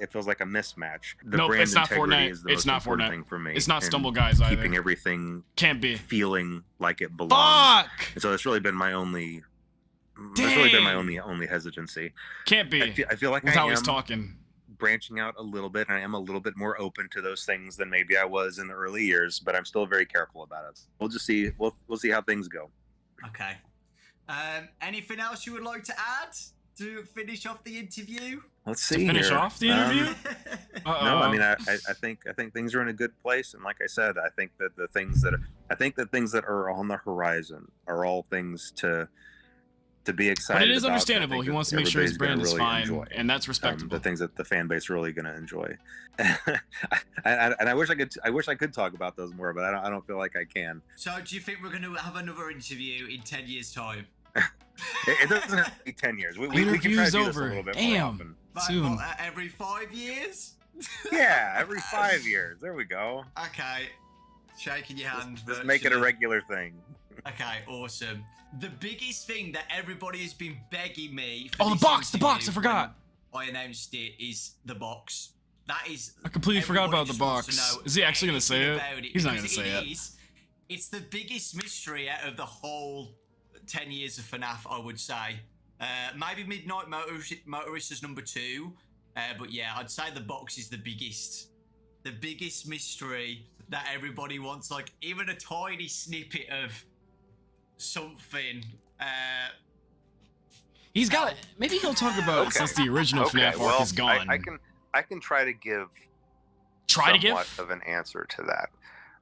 mismatch. The Nope, brand it's not integrity Fortnite. is the It's most not important Fortnite. thing for me. It's not and Stumble Guys either. keeping everything Can't be. feeling like it belongs. Fuck! And so that's really been my only. That's really been my Dang. only hesitancy. Can't be. I feel like With I how am he's talking. branching out a little bit, and I am a little bit more open to those things than maybe I was in the early years. But I'm still very careful about it. We'll just see. We'll see how things go. Okay. Anything else you would like to add to finish off the interview? Let's see. Finish here. off the interview? Uh-oh. No, I mean, I think things are in a good place, and like I said, I think that the things that are on the horizon are all things to be excited But it is about. understandable. He wants to make sure his brand is fine, and that's respectable. The things that the fan base really going to enjoy. And I wish I could talk about those more, but I don't feel like I can. So, do you think we're going to have another interview in 10 years' time? It doesn't have to be 10 years. We can try to Interview's do this a over. little bit more Damn. often. Like, Soon. what, every 5 years? Yeah, every 5 years. There we go. Okay. Shaking your hand. Just make it a virtually. regular thing. Okay, awesome. The biggest thing that everybody has been begging me for Oh, the this box, interview I forgot. when I announced it is the box. That is. I completely forgot everybody about the just wants to box. know Is he actually gonna say anything it? about He's not gonna because say it. is. It's the biggest mystery out of the whole 10 years of FNaF, I would say. Maybe Midnight Motorist is number 2. But yeah, I'd say the box is the biggest mystery that everybody wants, like even a tiny snippet of something. He's got. Maybe he'll talk about it since the original FNaF arc is gone. I can try to give Try to somewhat give. of an answer to that,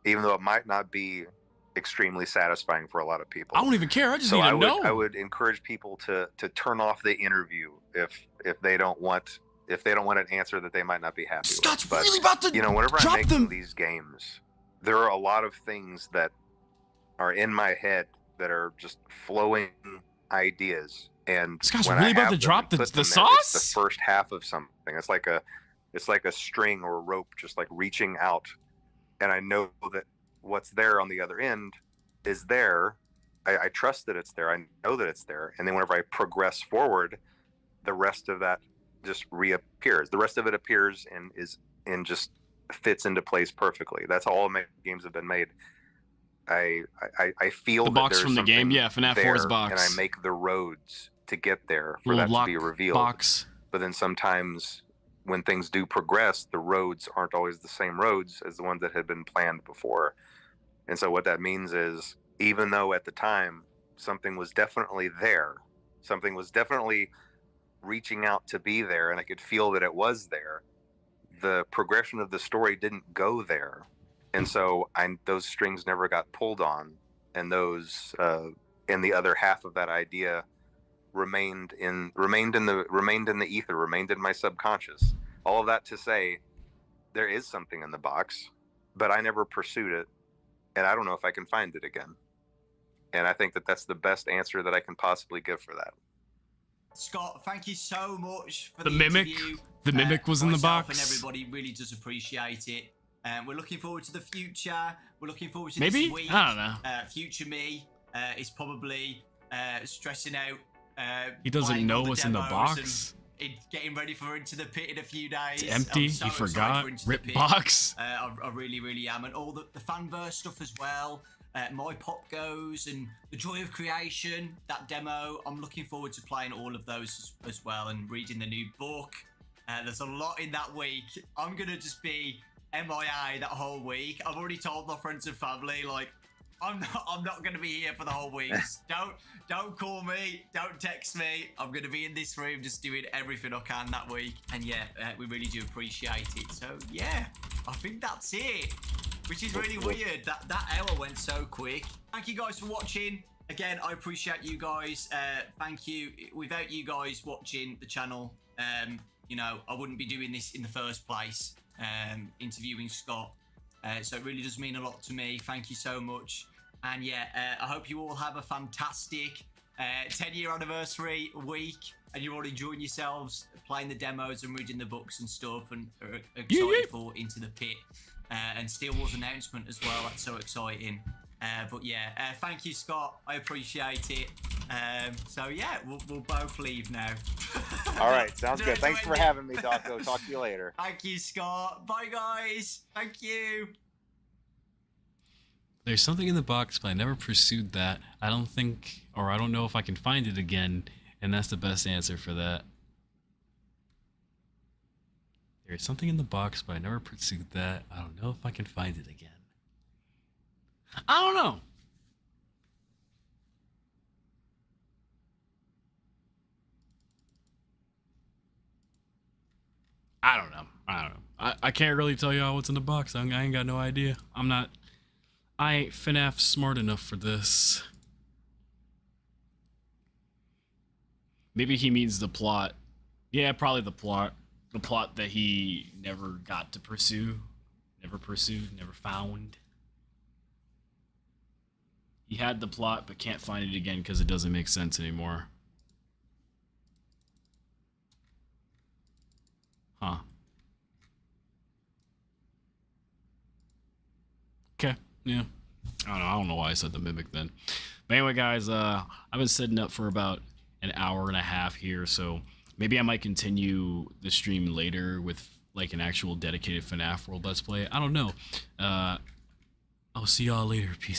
even though it might not be extremely satisfying for a lot of people. I don't even care. I just So need to I would know. I would encourage people to turn off the interview if they don't want an answer that they might not be happy Scott's with. But really about to whenever I'm drop making them. these games, there are a lot of things that are in my head that are just flowing ideas. And Scott's when really I about have to them drop and the put them in, sauce? it's the first half of something. It's like a string or a rope just like reaching out, and I know that what's there on the other end is there. I trust that it's there. I know that it's there. And then whenever I progress forward, the rest of that just reappears. The rest of it appears and just fits into place perfectly. That's how all my games have been made. I feel The that box there's from the game, something yeah, FNaF there, 4's box. and I make the roads to get there for Little that block to be revealed. box. But then sometimes when things do progress, the roads aren't always the same roads as the ones that had been planned before. And so what that means is, even though at the time something was definitely there, something was definitely reaching out to be there, and I could feel that it was there. The progression of the story didn't go there, and so those strings never got pulled on, and those and the other half of that idea remained in the ether, remained in my subconscious. All of that to say, there is something in the box, but I never pursued it, and I don't know if I can find it again. And I think that that's the best answer that I can possibly give for that. Scott, thank you so much for The mimic. interview. The mimic was in the Myself box. And everybody really does appreciate it. We're looking forward to the future. We're looking forward to Maybe? this week. I don't know. Future me is probably stressing out. He doesn't playing know all the what's in the demos box. and getting ready for Into the Pit in a few days. It's empty. I'm so He excited forgot. for Into the Rip Pit. box. I really, really am. And all the fanverse stuff as well. My Pop Goes and The Joy of Creation, that demo. I'm looking forward to playing all of those as well and reading the new book. There's a lot in that week. I'm going to just be MIA that whole week. I've already told my friends and family, like, I'm not going to be here for the whole week. Don't call me. Don't text me. I'm going to be in this room just doing everything I can that week. And yeah, we really do appreciate it. So yeah, I think that's it. Which is really weird. That hour went so quick. Thank you guys for watching. Again, I appreciate you guys. Thank you. Without you guys watching the channel, you know, I wouldn't be doing this in the first place, interviewing Scott. So it really does mean a lot to me. Thank you so much. And yeah, I hope you all have a fantastic 10-year anniversary week, and you're all enjoying yourselves playing the demos and reading the books and stuff, and are excited for Into the Pit. And Steel Wars announcement as well. That's so exciting. But yeah, thank you, Scott. I appreciate it. So yeah, we'll both leave now. All right, sounds good. Thanks for having me, DAWKO. Talk to you later. Thank you, Scott. Bye, guys. Thank you. There's something in the box, but I never pursued that. I don't think, or I don't know if I can find it again, and that's the best answer for that. There's something in the box, but I never pursued that. I don't know if I can find it again. I don't know. I don't know. I can't really tell y'all what's in the box. I ain't got no idea. I ain't FNaF smart enough for this. Maybe he means the plot. Yeah, probably the plot. The plot that he never got to pursue. Never pursued, never found. He had the plot, but can't find it again because it doesn't make sense anymore. Huh. Okay, yeah. I don't know why I said the mimic then. But anyway, guys, I've been setting up for about an hour and a half here, so maybe I might continue the stream later with like an actual dedicated FNaF World Let's Play. I don't know. I'll see y'all later. Peace.